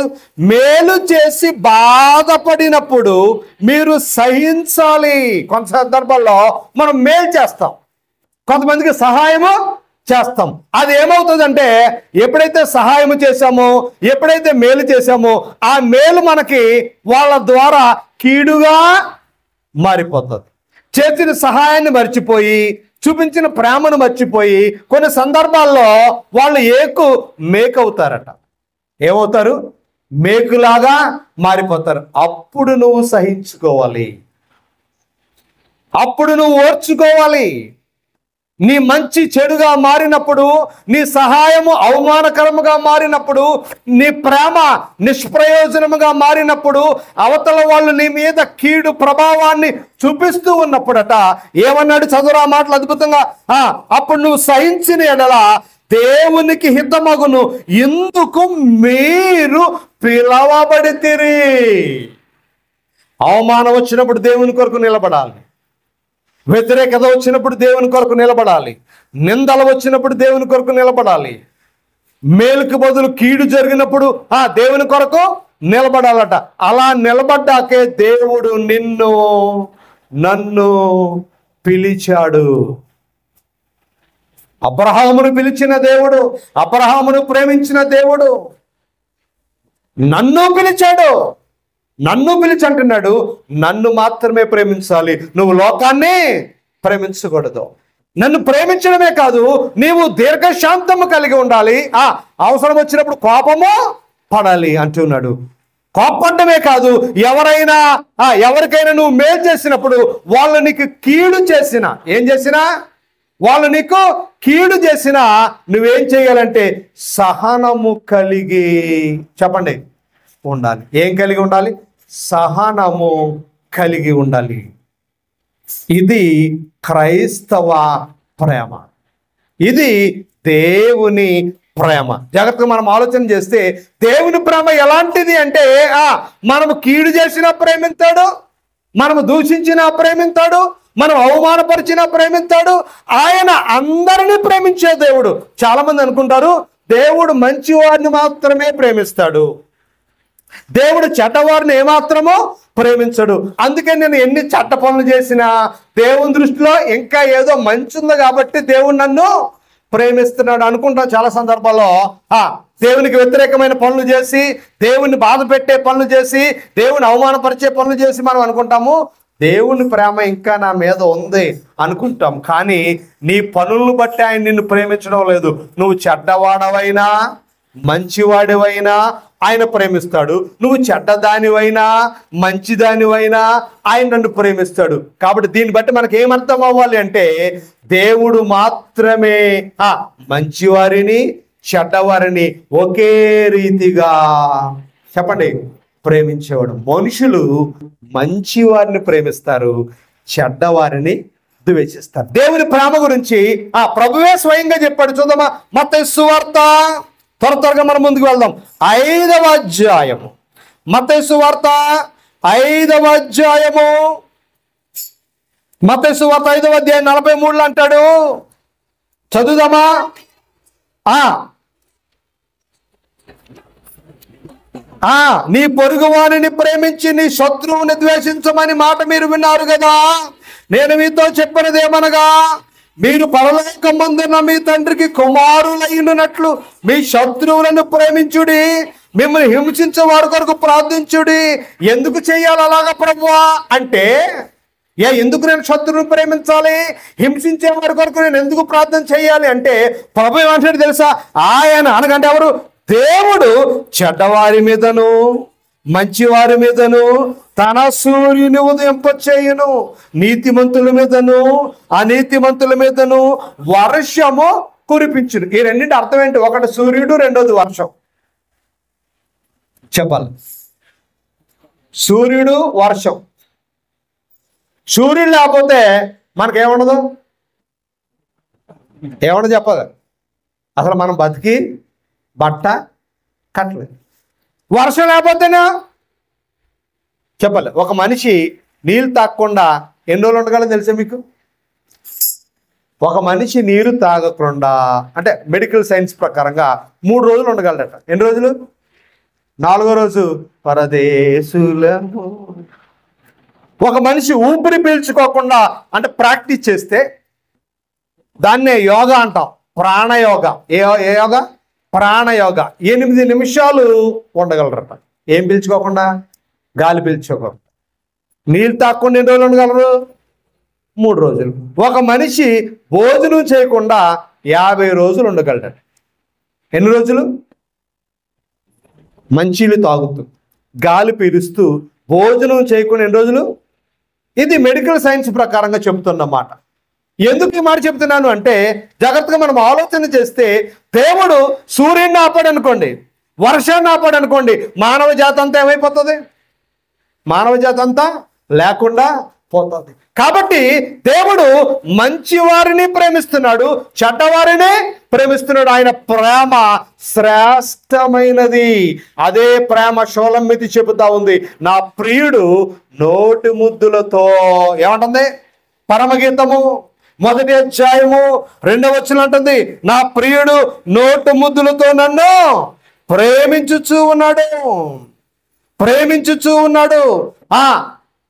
మేలు చేసి బాధపడినప్పుడు మీరు సహించాలి. కొంత సందర్భాల్లో మనం మేలు చేస్తాం, కొంతమందికి సహాయము చేస్తాం. అది ఏమవుతుందంటే ఎప్పుడైతే సహాయం చేశామో, ఎప్పుడైతే మేలు చేశామో ఆ మేలు మనకి వాళ్ళ ద్వారా కీడుగా మారిపోతుంది. చేసిన సహాయాన్ని మర్చిపోయి, చూపించిన ప్రేమను మర్చిపోయి కొన్ని సందర్భాల్లో వాళ్ళు మేకవుతారట. ఏమవుతారు? మేకులాగా మారిపోతారు. అప్పుడు నువ్వు సహించుకోవాలి, అప్పుడు నువ్వు ఓర్చుకోవాలి. నీ మంచి చెడుగా మారినప్పుడు, నీ సహాయము అవమానకరముగా మారినప్పుడు, నీ ప్రేమ నిష్ప్రయోజనముగా మారినప్పుడు, అవతల వాళ్ళు నీ మీద కీడు ప్రభావాన్ని చూపిస్తూ ఉన్నప్పుడట ఏమన్నాడు? చదువురా మాటలు అద్భుతంగా. అప్పుడు నువ్వు సహించిన ఎడల దేవునికి హితమగును, ఇందుకు మీరు పిలవబడితిరి. అవమానం వచ్చినప్పుడు దేవుని కొరకు నిలబడాలి, వ్యతిరేకత వచ్చినప్పుడు దేవుని కొరకు నిలబడాలి, నిందలు వచ్చినప్పుడు దేవుని కొరకు నిలబడాలి, మేలుకు బదులు కీడు జరిగినప్పుడు దేవుని కొరకు నిలబడాలట. అలా నిలబడ్డాకే దేవుడు నిన్ను నన్ను పిలిచాడు. అబ్రహామును పిలిచిన దేవుడు, అబ్రహామును ప్రేమించిన దేవుడు నన్ను పిలిచాడు. నన్ను పిలిచి అంటున్నాడు, నన్ను మాత్రమే ప్రేమించాలి, నువ్వు లోకాన్ని ప్రేమించకూడదు. నన్ను ప్రేమించడమే కాదు, నీవు దీర్ఘశాంతము కలిగి ఉండాలి, అవసరం వచ్చినప్పుడు కోపము పడాలి అంటున్నాడు. కోపడమే కాదు, ఎవరికైనా నువ్వు మేలు చేసినప్పుడు వాళ్ళు నీకు కీడు చేసినా, ఏం చేసినా, వాళ్ళు నీకు కీడు చేసినా నువ్వేం చేయాలంటే సహనము కలిగి, చెప్పండి, ఉండాలి. ఏం కలిగి ఉండాలి? సహనము కలిగి ఉండాలి. ఇది క్రైస్తవ ప్రేమ, ఇది దేవుని ప్రేమ. జాగ్రత్తగా మనం ఆలోచన చేస్తే దేవుని ప్రేమ ఎలాంటిది అంటే, మనము కీడు చేసినా ప్రేమిస్తాడు, మనము దూషించినా ప్రేమిస్తాడు, మనం అవమానపరిచినా ప్రేమిస్తాడు. ఆయన అందరినీ ప్రేమించే దేవుడు. చాలా మంది అనుకుంటారు దేవుడు మంచి వారిని మాత్రమే ప్రేమిస్తాడు, దేవుడు చెడ్డవారిని ఏమాత్రమో ప్రేమించడు. అందుకే నేను ఎన్ని చెడ్డ పనులు చేసినా దేవుని దృష్టిలో ఇంకా ఏదో మంచి ఉంది కాబట్టి దేవుడు నన్ను ప్రేమిస్తున్నాడు అనుకుంటాం. చాలా సందర్భాల్లో దేవునికి వ్యతిరేకమైన పనులు చేసి, దేవుని బాధ పెట్టే పనులు చేసి, దేవుని అవమానపరిచే పనులు చేసి మనం అనుకుంటాము దేవుని ప్రేమ ఇంకా నా మీద ఉంది అనుకుంటాం. కానీ నీ పనులను బట్టి ఆయన నిన్ను ప్రేమించడం లేదు. నువ్వు చెడ్డవాడవైనా మంచివాడివైనా ఆయన ప్రేమిస్తాడు, నువ్వు చెడ్డదానివైనా మంచిదానివైనా ఆయన నన్ను ప్రేమిస్తాడు. కాబట్టి దీన్ని బట్టి మనకి ఏమర్థం అవ్వాలి అంటే, దేవుడు మాత్రమే మంచివారిని చెడ్డవారిని ఒకే రీతిగా, చెప్పండి, ప్రేమించేవాడు. మనుషులు మంచివారిని ప్రేమిస్తారు, చెడ్డవారిని ద్వేషిస్తారు. దేవుని ప్రేమ గురించి ప్రభువే స్వయంగా చెప్పాడు. చూద్దామా, మత్తయి సువార్త, త్వరగా మనం ముందుకు వెళ్దాం. 5వ అధ్యాయము, మత్తయి సువార్త 5వ అధ్యాయము, మత్తయి సువార్త 5వ అధ్యాయం 43 అంటాడు. చదువుదామా. నీ పొరుగువానిని ప్రేమించి నీ శత్రువుని ద్వేషించమని మాట మీరు విన్నారు కదా, నేను మీతో చెప్పినదేమనగా, మీరు పరలోకమందున్న మీ తండ్రికి కుమారులైనట్లు మీ శత్రువులను ప్రేమించుడి, మిమ్మల్ని హింసించే వారి కొరకు ప్రార్థించుడి. ఎందుకు చేయాలి అలాగా ప్రభువా అంటే, ఎందుకు నేను శత్రువుని ప్రేమించాలి, హింసించే వారి కొరకు నేను ఎందుకు ప్రార్థన చేయాలి అంటే, ప్రభు ఏమంటాడు తెలుసా? ఆయన అనగంటే ఎవరు? దేవుడు చెడ్డవారి మీదను మంచివారి మీదను తన సూర్యుని ఉదయింపచేయును, నీతిమంతుల మీదను అనీతిమంతుల మీదను వర్షము కురిపించును. ఈ రెండింటి అర్థం ఏంటి? ఒకటి సూర్యుడు, రెండోది వర్షం. చెప్పాలి, సూర్యుడు వర్షం. సూర్యుడు లేకపోతే మనకేముండదు, ఏమన్నా చెప్పాలి, అసలు మనం బతికి బట్ట కట్టలేదు. వర్షం లేకపోతేనా చెప్పాలి, ఒక మనిషి నీళ్ళు తాగకుండా ఎన్ని రోజులు ఉండగలదు తెలుసా మీకు? ఒక మనిషి నీరు తాగకుండా అంటే మెడికల్ సైన్స్ ప్రకారంగా 3 రోజులు ఉండగలడట. ఎన్ని రోజులు? 4వ రోజు పరదేశులము. ఒక మనిషి ఊపిరి పీల్చుకోకుండా అంటే ప్రాక్టీస్ చేస్తే దాన్నే యోగా అంటాం, ప్రాణయోగ. ఏ యోగా? ప్రాణయోగ. 8 నిమిషాలు ఉండగలరట. ఏం పీల్చుకోకుండా? గాలి పీల్చుకోకుండా. నీళ్ళు తాగకుండా ఎన్ని రోజులు ఉండగలరు? 3 రోజులు. ఒక మనిషి భోజనం చేయకుండా 50 రోజులు ఉండగలడట. ఎన్ని రోజులు? మంచిలు తాగుతూ గాలి పీలుస్తూ భోజనం చేయకుండా ఎన్ని రోజులు? ఇది మెడికల్ సైన్స్ ప్రకారంగా చెబుతున్నమాట. ఎందుకు ఈ మాట చెప్తున్నాను అంటే, జాగ్రత్తగా మనం ఆలోచన చేస్తే, దేవుడు సూర్యుడిని ఆపాడు అనుకోండి, వర్షాన్ని ఆపాడు అనుకోండి, మానవ జాతి అంతా ఏమైపోతుంది? మానవ జాతి అంతా లేకుండా పోతుంది. కాబట్టి దేవుడు మంచి వారిని ప్రేమిస్తున్నాడు, చెడ్డవారిని ప్రేమిస్తున్నాడు. ఆయన ప్రేమ శ్రేష్టమైనది. అదే ప్రేమ షోలమ్మితి చెబుతా ఉంది. నా ప్రియుడు నోటి ముద్దులతో, ఏమంటుంది? పరమగీతము 1వ అధ్యాయము 2వ వచనం అంటుంది, నా ప్రియుడు నోటి ముద్దులతో నన్ను ప్రేమించుచూ ఉన్నాడు.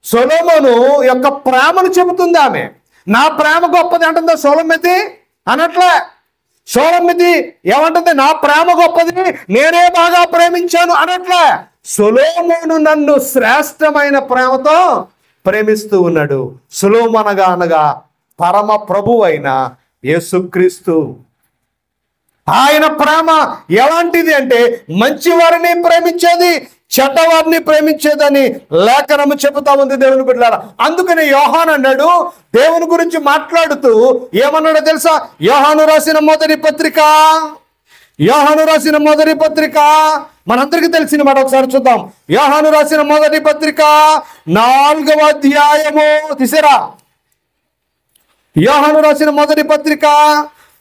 సొలొమోను యొక్క ప్రేమను చెబుతుంది ఆమె. నా ప్రేమ గొప్పది అంటుందా సొలొమితి? అనట్లే. సొలొమితి ఏమంటుంది? నా ప్రేమ గొప్పది, నేనే బాగా ప్రేమించాను అనట్లే. సొలొమోను నన్ను శ్రేష్టమైన ప్రేమతో ప్రేమిస్తూ ఉన్నాడు. సొలొమోను అనగా పరమ ప్రభువు అయిన యేసుక్రీస్తు. ఆయన ప్రేమ ఎలాంటిది అంటే, మంచి వారిని ప్రేమించేది, చెడ్డవారిని ప్రేమించేదని లేఖనము చెబుతా ఉంది దేవుని బిడ్డలారా. అందుకని యోహాను అన్నాడు, దేవుని గురించి మాట్లాడుతూ ఏమన్నాడో తెలుసా? యోహాను రాసిన మొదటి పత్రిక మనందరికీ తెలిసిన మాట ఒకసారి చూద్దాం. యోహాను రాసిన మొదటి పత్రిక 4వ అధ్యాయము తీసారా? యోహాను రాసిన మొదటి పత్రిక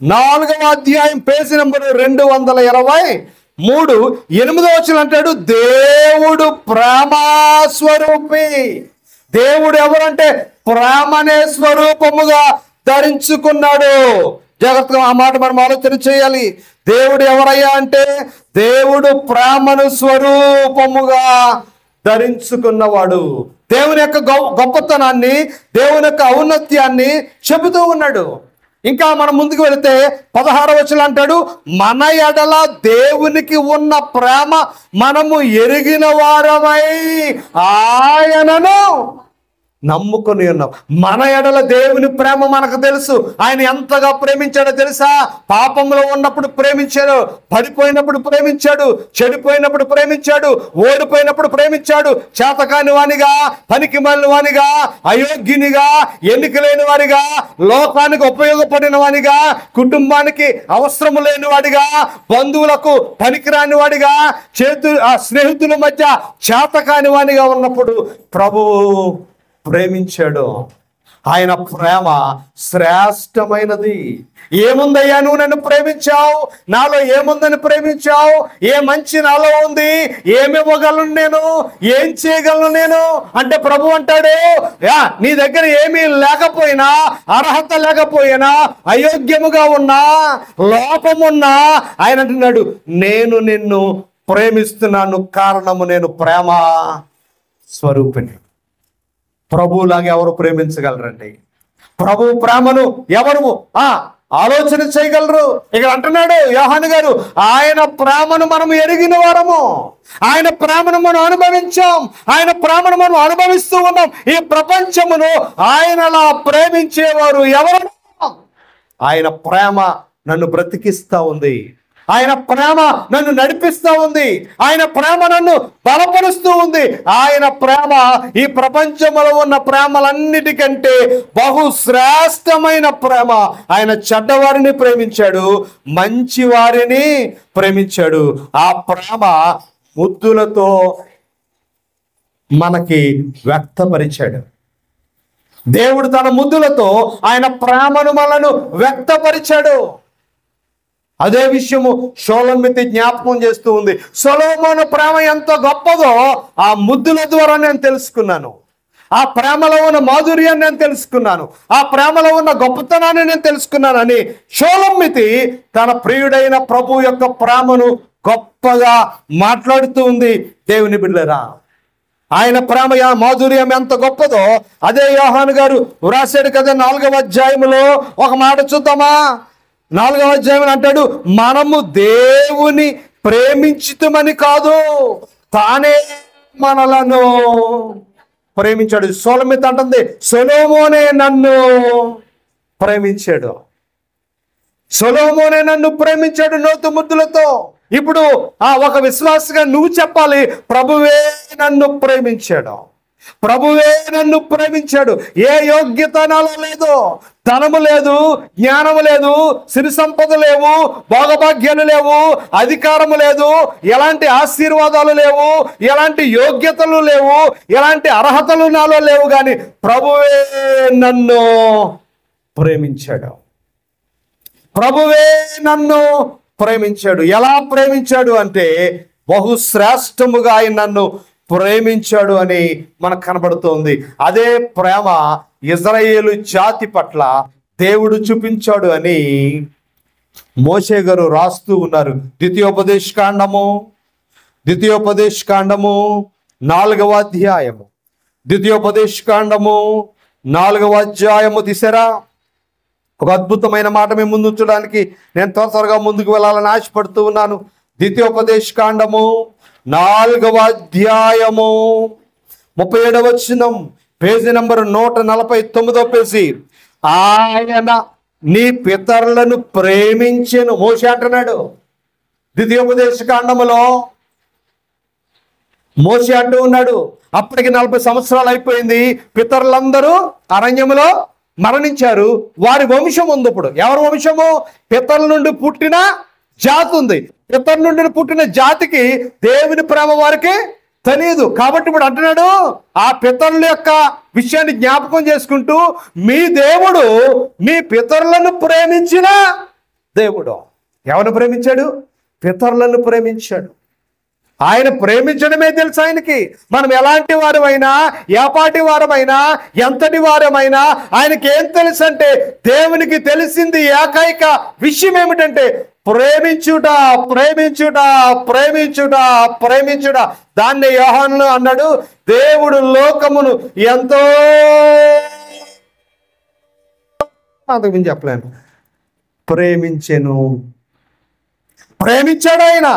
4వ అధ్యాయం పేజీ నంబర్ 223 8వ వచనం అంటాడు, దేవుడు ప్రేమస్వరూపి. దేవుడు ఎవరంటే ప్రేమనే స్వరూపముగా ధరించుకున్నాడు. జాగ్రత్తగా ఆ మాట మనం ఆలోచన చేయాలి. దేవుడు ఎవరయ్యా అంటే, దేవుడు ప్రేమను స్వరూపముగా ధరించుకున్నవాడు. దేవుని యొక్క గొప్పతనాన్ని, దేవుని యొక్క ఔన్నత్యాన్ని చెబుతూ ఉన్నాడు. ఇంకా మనం ముందుకు వెళితే 16వ వచనం అంటాడు, మన ఎడల దేవునికి ఉన్న ప్రేమ మనము ఎరిగిన వారమై ఆయనను నమ్ముకొని ఉన్నాం. మన ఎడల దేవుని ప్రేమ మనకు తెలుసు. ఆయన ఎంతగా ప్రేమించాడో తెలుసా? పాపంలో ఉన్నప్పుడు ప్రేమించాడు, పడిపోయినప్పుడు ప్రేమించాడు, చెడిపోయినప్పుడు ప్రేమించాడు, ఓడిపోయినప్పుడు ప్రేమించాడు, చేతకాని వానిగా, పనికి మాలిన వానిగా, అయోగ్యునిగా, ఎన్నిక లేని వారిగా, లోకానికి ఉపయోగపడిన వానిగా, కుటుంబానికి అవసరము లేని వాడిగా, బంధువులకు పనికిరాని వాడిగా, స్నేహితుల మధ్య చేతకాని వానిగా ఉన్నప్పుడు ప్రభువు ప్రేమించాడు. ఆయన ప్రేమ శ్రేష్టమైనది. ఏముందయ్యా నువ్వు నన్ను ప్రేమించావు? నాలో ఏముందని ప్రేమించావు? ఏ మంచి నాలో ఉంది? ఏమివ్వగలను నేను? ఏం చేయగలను నేను అంటే ప్రభు అంటాడు, నీ దగ్గర ఏమీ లేకపోయినా, అర్హత లేకపోయినా, అయోగ్యముగా ఉన్నా, లోపమున్నా, ఆయన అంటున్నాడు, నేను నిన్ను ప్రేమిస్తున్నాను. కారణము నేను ప్రేమ స్వరూపిణి. ప్రభువులాగా ఎవరు ప్రేమించగలరండి? ప్రభు ప్రేమను ఎవరు ఆలోచన చేయగలరు? ఇక్కడ అంటున్నాడు యోహాను గారు, ఆయన ప్రేమను మనం ఎరిగిన వారము, ఆయన ప్రేమను మనం అనుభవించాం, ఆయన ప్రేమను మనం అనుభవిస్తూ ఉన్నాం. ఈ ప్రపంచమును ఆయనలా ప్రేమించేవారు ఎవరు? ఆయన ప్రేమ నన్ను బ్రతికిస్తా ఉంది, ఆయన ప్రేమ నన్ను నడిపిస్తూ ఉంది, ఆయన ప్రేమ నన్ను బలపరుస్తూ ఉంది. ఆయన ప్రేమ ఈ ప్రపంచంలో ఉన్న ప్రేమలన్నిటికంటే బహుశ్రేష్టమైన ప్రేమ. ఆయన చెడ్డవారిని ప్రేమించాడు, మంచి వారిని ప్రేమించాడు. ఆ ప్రేమ ముద్దులతో మనకి వ్యక్తపరిచాడు. దేవుడు తన ముద్దులతో ఆయన ప్రేమను మనను వ్యక్తపరిచాడు. అదే విషయము షోలొమితి జ్ఞాపకం చేస్తూ ఉంది. సొలొమోను ప్రేమ ఎంత గొప్పదో ఆ ముద్దుల ద్వారా నేను తెలుసుకున్నాను. ఆ ప్రేమలో ఉన్న మాధుర్యాన్ని నేను తెలుసుకున్నాను, ఆ ప్రేమలో ఉన్న గొప్పతనాన్ని నేను తెలుసుకున్నానని షోలొమితి తన ప్రియుడైన ప్రభు యొక్క ప్రేమను గొప్పగా మాట్లాడుతూ ఉంది. దేవుని బిడ్డలారా, ఆయన ప్రేమ మాధుర్యం ఎంత గొప్పదో అదే యోహాను గారు వ్రాసాడు కదా 4వ అధ్యాయంలో. ఒక మాట చూద్దామా? 4వ అధ్యాయం అంటాడు, మనము దేవుని ప్రేమించితమని కాదు, తానే మనలను ప్రేమించాడు. సొలొమితి అంటుంది, సొలొమోనే నన్ను ప్రేమించాడు, సొలొమోనే నన్ను ప్రేమించాడు నోతు ముద్దులతో. ఇప్పుడు ఒక విశ్వాసగా నువ్వు చెప్పాలి, ప్రభువే నన్ను ప్రేమించాడు. ప్రభువే నన్ను ప్రేమించాడు. ఏ యోగ్యత నాలో లేదు, ధనము లేదు, జ్ఞానము లేదు, సిరి సంపద లేవు, భోగభాగ్యాలు లేవు, అధికారము లేదు, ఎలాంటి ఆశీర్వాదాలు లేవు, ఎలాంటి యోగ్యతలు లేవు, ఎలాంటి అర్హతలు నాలో లేవు, కానీ ప్రభువే నన్ను ప్రేమించాడు. ప్రభువే నన్ను ప్రేమించాడు. ఎలా ప్రేమించాడు అంటే బహుశ్రేష్టముగా ఆయన నన్ను ప్రేమించాడు అని మనకు కనబడుతోంది. అదే ప్రేమ ఇజ్రాయేలు జాతి పట్ల దేవుడు చూపించాడు అని మోషే గారు రాస్తూ ఉన్నారు. ద్వితీయోపదేశకాండము 4వ అధ్యాయము, ద్వితీయోపదేశకాండము 4వ అధ్యాయము తీసారా? ఒక అద్భుతమైన మాట మేము ముందు ఉంచడానికి నేను త్వరగా ముందుకు వెళ్ళాలని ఆశపడుతూ ఉన్నాను. ద్వితీయోపదేశకాండము 4వ అధ్యాయము 37వ వచనం, పేజీ నంబర్ 149వ పేజీ. ఆయన నీ పితరులను ప్రేమించెను. మోషే అంటున్నాడు ద్వితీయోపదేశకాండములో. మోషే అంటూ ఉన్నాడు, అప్పటికి 40 సంవత్సరాలు అయిపోయింది, పితరులందరూ అరణ్యములో మరణించారు, వారి వంశం ఉంది. ఇప్పుడు ఎవరి వంశము? పితరుల నుండి పుట్టిన జాతి ఉంది. పితరుల నుండి పుట్టిన జాతికి దేవుని ప్రేమ వారికి తెలియదు. కాబట్టి ఇప్పుడు అంటున్నాడు, ఆ పితరుల యొక్క విషయాన్ని జ్ఞాపకం చేసుకుంటూ, మీ దేవుడు మీ పితరులను ప్రేమించిన దేవుడు. ఎవరిని ప్రేమించాడు? పితరులను ప్రేమించాడు. ఆయన ప్రేమించడమే తెలుసు ఆయనకి. మనం ఎలాంటి వారమైనా, ఏపాటి వారమైనా, ఎంతటి వారమైనా ఆయనకి ఏం తెలుసు అంటే, దేవునికి తెలిసింది ఏకైక విషయం ఏమిటంటే ప్రేమించుట, ప్రేమించుట, ప్రేమించుట, ప్రేమించుట. దాన్ని యోహాను అన్నాడు, దేవుడు లోకమును ఎంతో, అంతకు చెప్పలేను, ప్రేమించెను. ప్రేమించాడు ఆయన.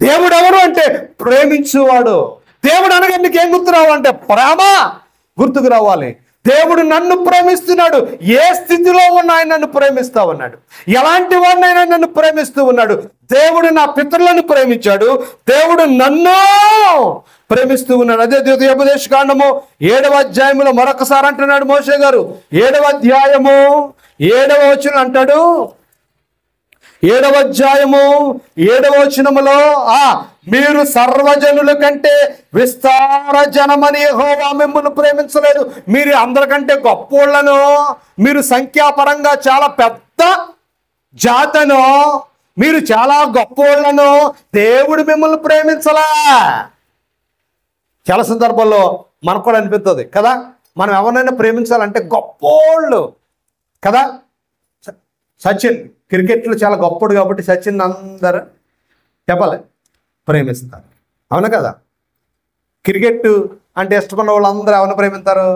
దేవుడు ఎవరు అంటే ప్రేమించువాడు. దేవుడు అనగా నీకేం గుర్తు రావాలంటే ప్రేమ గుర్తుకు రావాలి. దేవుడు నన్ను ప్రేమిస్తున్నాడు. ఏ స్థితిలో ఉన్న ఆయన నన్ను ప్రేమిస్తా ఉన్నాడు. ఎలాంటి వాడినైనా నన్ను ప్రేమిస్తూ ఉన్నాడు. దేవుడు నా పితరులను ప్రేమించాడు. దేవుడు నన్ను ప్రేమిస్తూ ఉన్నాడు. అదే ద్వితీయోపదేశకాండము 7వ అధ్యాయంలో మరొకసారి అంటున్నాడు మోషే గారు. 7వ అధ్యాయము 7వ వచనం అంటాడు, 7వ అధ్యాయము 7వ వచనములో, మీరు సర్వజనుల కంటే విస్తార జనమని యెహోవా మిమ్మును ప్రేమించలేదు. మీరు అందరికంటే గొప్పోళ్లను, మీరు సంఖ్యాపరంగా చాలా పెద్ద జాతను, మీరు చాలా గొప్పోళ్లను దేవుడు మిమ్మల్ని ప్రేమించలా. చాలా సందర్భాల్లో మనకు కూడా అనిపిస్తుంది కదా, మనం ఎవరినైనా ప్రేమించాలంటే గొప్పోళ్ళు కదా. సచిన్ క్రికెట్లో చాలా గొప్పడు కాబట్టి సచిన్ అందరూ చెప్పాలి ప్రేమిస్తారు, అవును కదా. క్రికెట్ అంటే ఇష్టపడిన వాళ్ళు అందరూ ఎవరిని ప్రేమిస్తారు?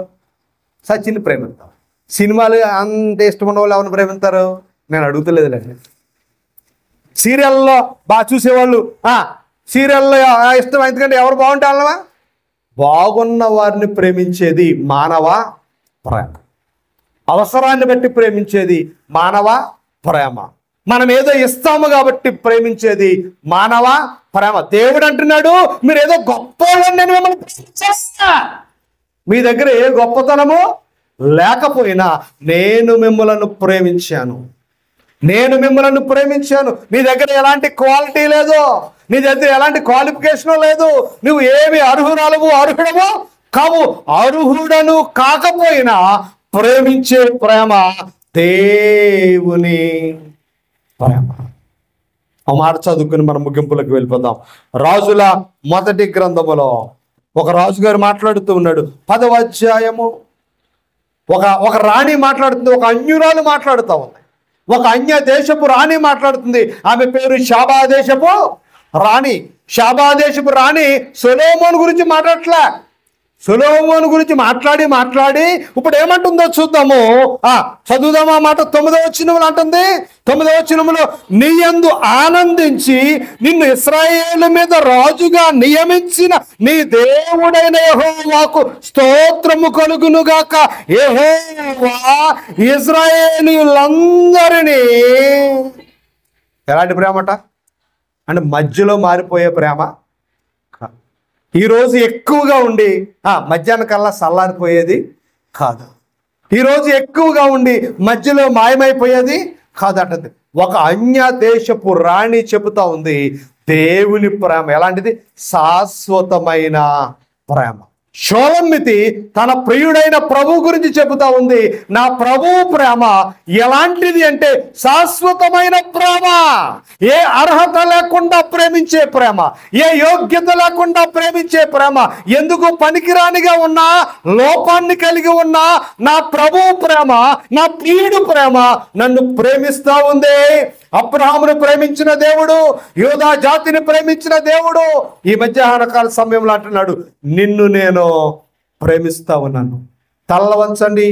సచిన్ ప్రేమిస్తారు. సినిమాలు అంటే ఇష్టపడిన వాళ్ళు ఎవరిని ప్రేమిస్తారు? నేను అడుగుతలేదులేండి. సీరియల్లో బాగా చూసేవాళ్ళు సీరియల్లో ఇష్టం, ఎందుకంటే ఎవరు బాగుంటే వాళ్ళవా? బాగున్న వారిని ప్రేమించేది మానవ ప్రేమ. అవసరాన్ని బట్టి ప్రేమించేది మానవ ప్రేమ. మనం ఏదో ఇస్తాము కాబట్టి ప్రేమించేది మానవ ప్రేమ. దేవుడు అంటున్నాడు, మీరు ఏదో గొప్ప నేను మిమ్మల్ని ప్రేమించేస్తా. మీ దగ్గర ఏ గొప్పతనము లేకపోయినా నేను మిమ్మల్ని ప్రేమించాను. నేను మిమ్మల్ని ప్రేమించాను. నీ దగ్గర ఎలాంటి క్వాలిటీ లేదు, నీ దగ్గర ఎలాంటి క్వాలిఫికేషన్ లేదు, నువ్వు ఏమి అర్హురాలవు అర్హుడము కావు. అర్హుడను కాకపోయినా ప్రేమించే ప్రేమ దేవుని ప్రేమ. ఆ మాట చదువుకుని మనం ముగింపులకు వెళ్ళిపోదాం. రాజుల మొదటి గ్రంథములో ఒక రాజుగారు మాట్లాడుతూ ఉన్నాడు. 10వ అధ్యాయము. ఒక రాణి మాట్లాడుతుంది, ఒక అన్యురాలు మాట్లాడుతూ ఉంది. ఒక అన్య దేశపు రాణి మాట్లాడుతుంది. ఆమె పేరు షాబా దేశపు రాణి. షాబా దేశపు రాణి సొలొమోను గురించి మాట్లాడట్లే. సొలొమోను గురించి మాట్లాడి ఇప్పుడు ఏమంటుందో చూద్దాము. చదువుదాం ఆ మాట. 9వ వచనములో అంటుంది. 9వ వచనములో, నీ యందు ఆనందించి నిన్ను ఇశ్రాయేలు మీద రాజుగా నియమించిన నీ దేవుడైన యెహోవాకు స్తోత్రము కలుగునుగాక. యెహోవా ఇశ్రాయేలీయులందరినీ, ఎలాంటి ప్రేమట అంటే మధ్యలో మారిపోయే ప్రేమ. ఈరోజు ఎక్కువగా ఉండి మధ్యాహ్నం కల్లా చల్లారిపోయేది కాదు. ఈరోజు ఎక్కువగా ఉండి మధ్యలో మాయమైపోయేది కాదటది. ఒక అన్య దేశపు రాణి చెబుతా ఉంది, దేవుని ప్రేమ ఎలాంటిది? శాశ్వతమైన ప్రేమ. షోలమ్మితి తన ప్రియుడైన ప్రభు గురించి చెబుతా ఉంది, నా ప్రభువు ప్రేమ ఎలాంటిది అంటే శాశ్వతమైన ప్రేమ. ఏ అర్హత లేకుండా ప్రేమించే ప్రేమ, ఏ యోగ్యత లేకుండా ప్రేమించే ప్రేమ. ఎందుకు పనికిరానిగా ఉన్నా, లోపాన్ని కలిగి ఉన్నా, నా ప్రభువు ప్రేమ, నా ప్రియుడు ప్రేమ నన్ను ప్రేమిస్తా ఉంది. అబ్రహామును ప్రేమించిన దేవుడు, యోధా జాతిని ప్రేమించిన దేవుడు ఈ మధ్యాహ్న కాల సమయంలో అంటున్నాడు, నిన్ను నేను ప్రేమిస్తా ఉన్నాను. తల్ల వంచండి,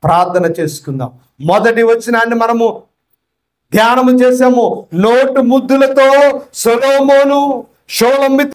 ప్రార్థన చేసుకుందాం. మొదటి వచనాన్ని మనము ధ్యానము చేసాము. నోటు ముద్దులతో సొలొమోను షోలమ్మితి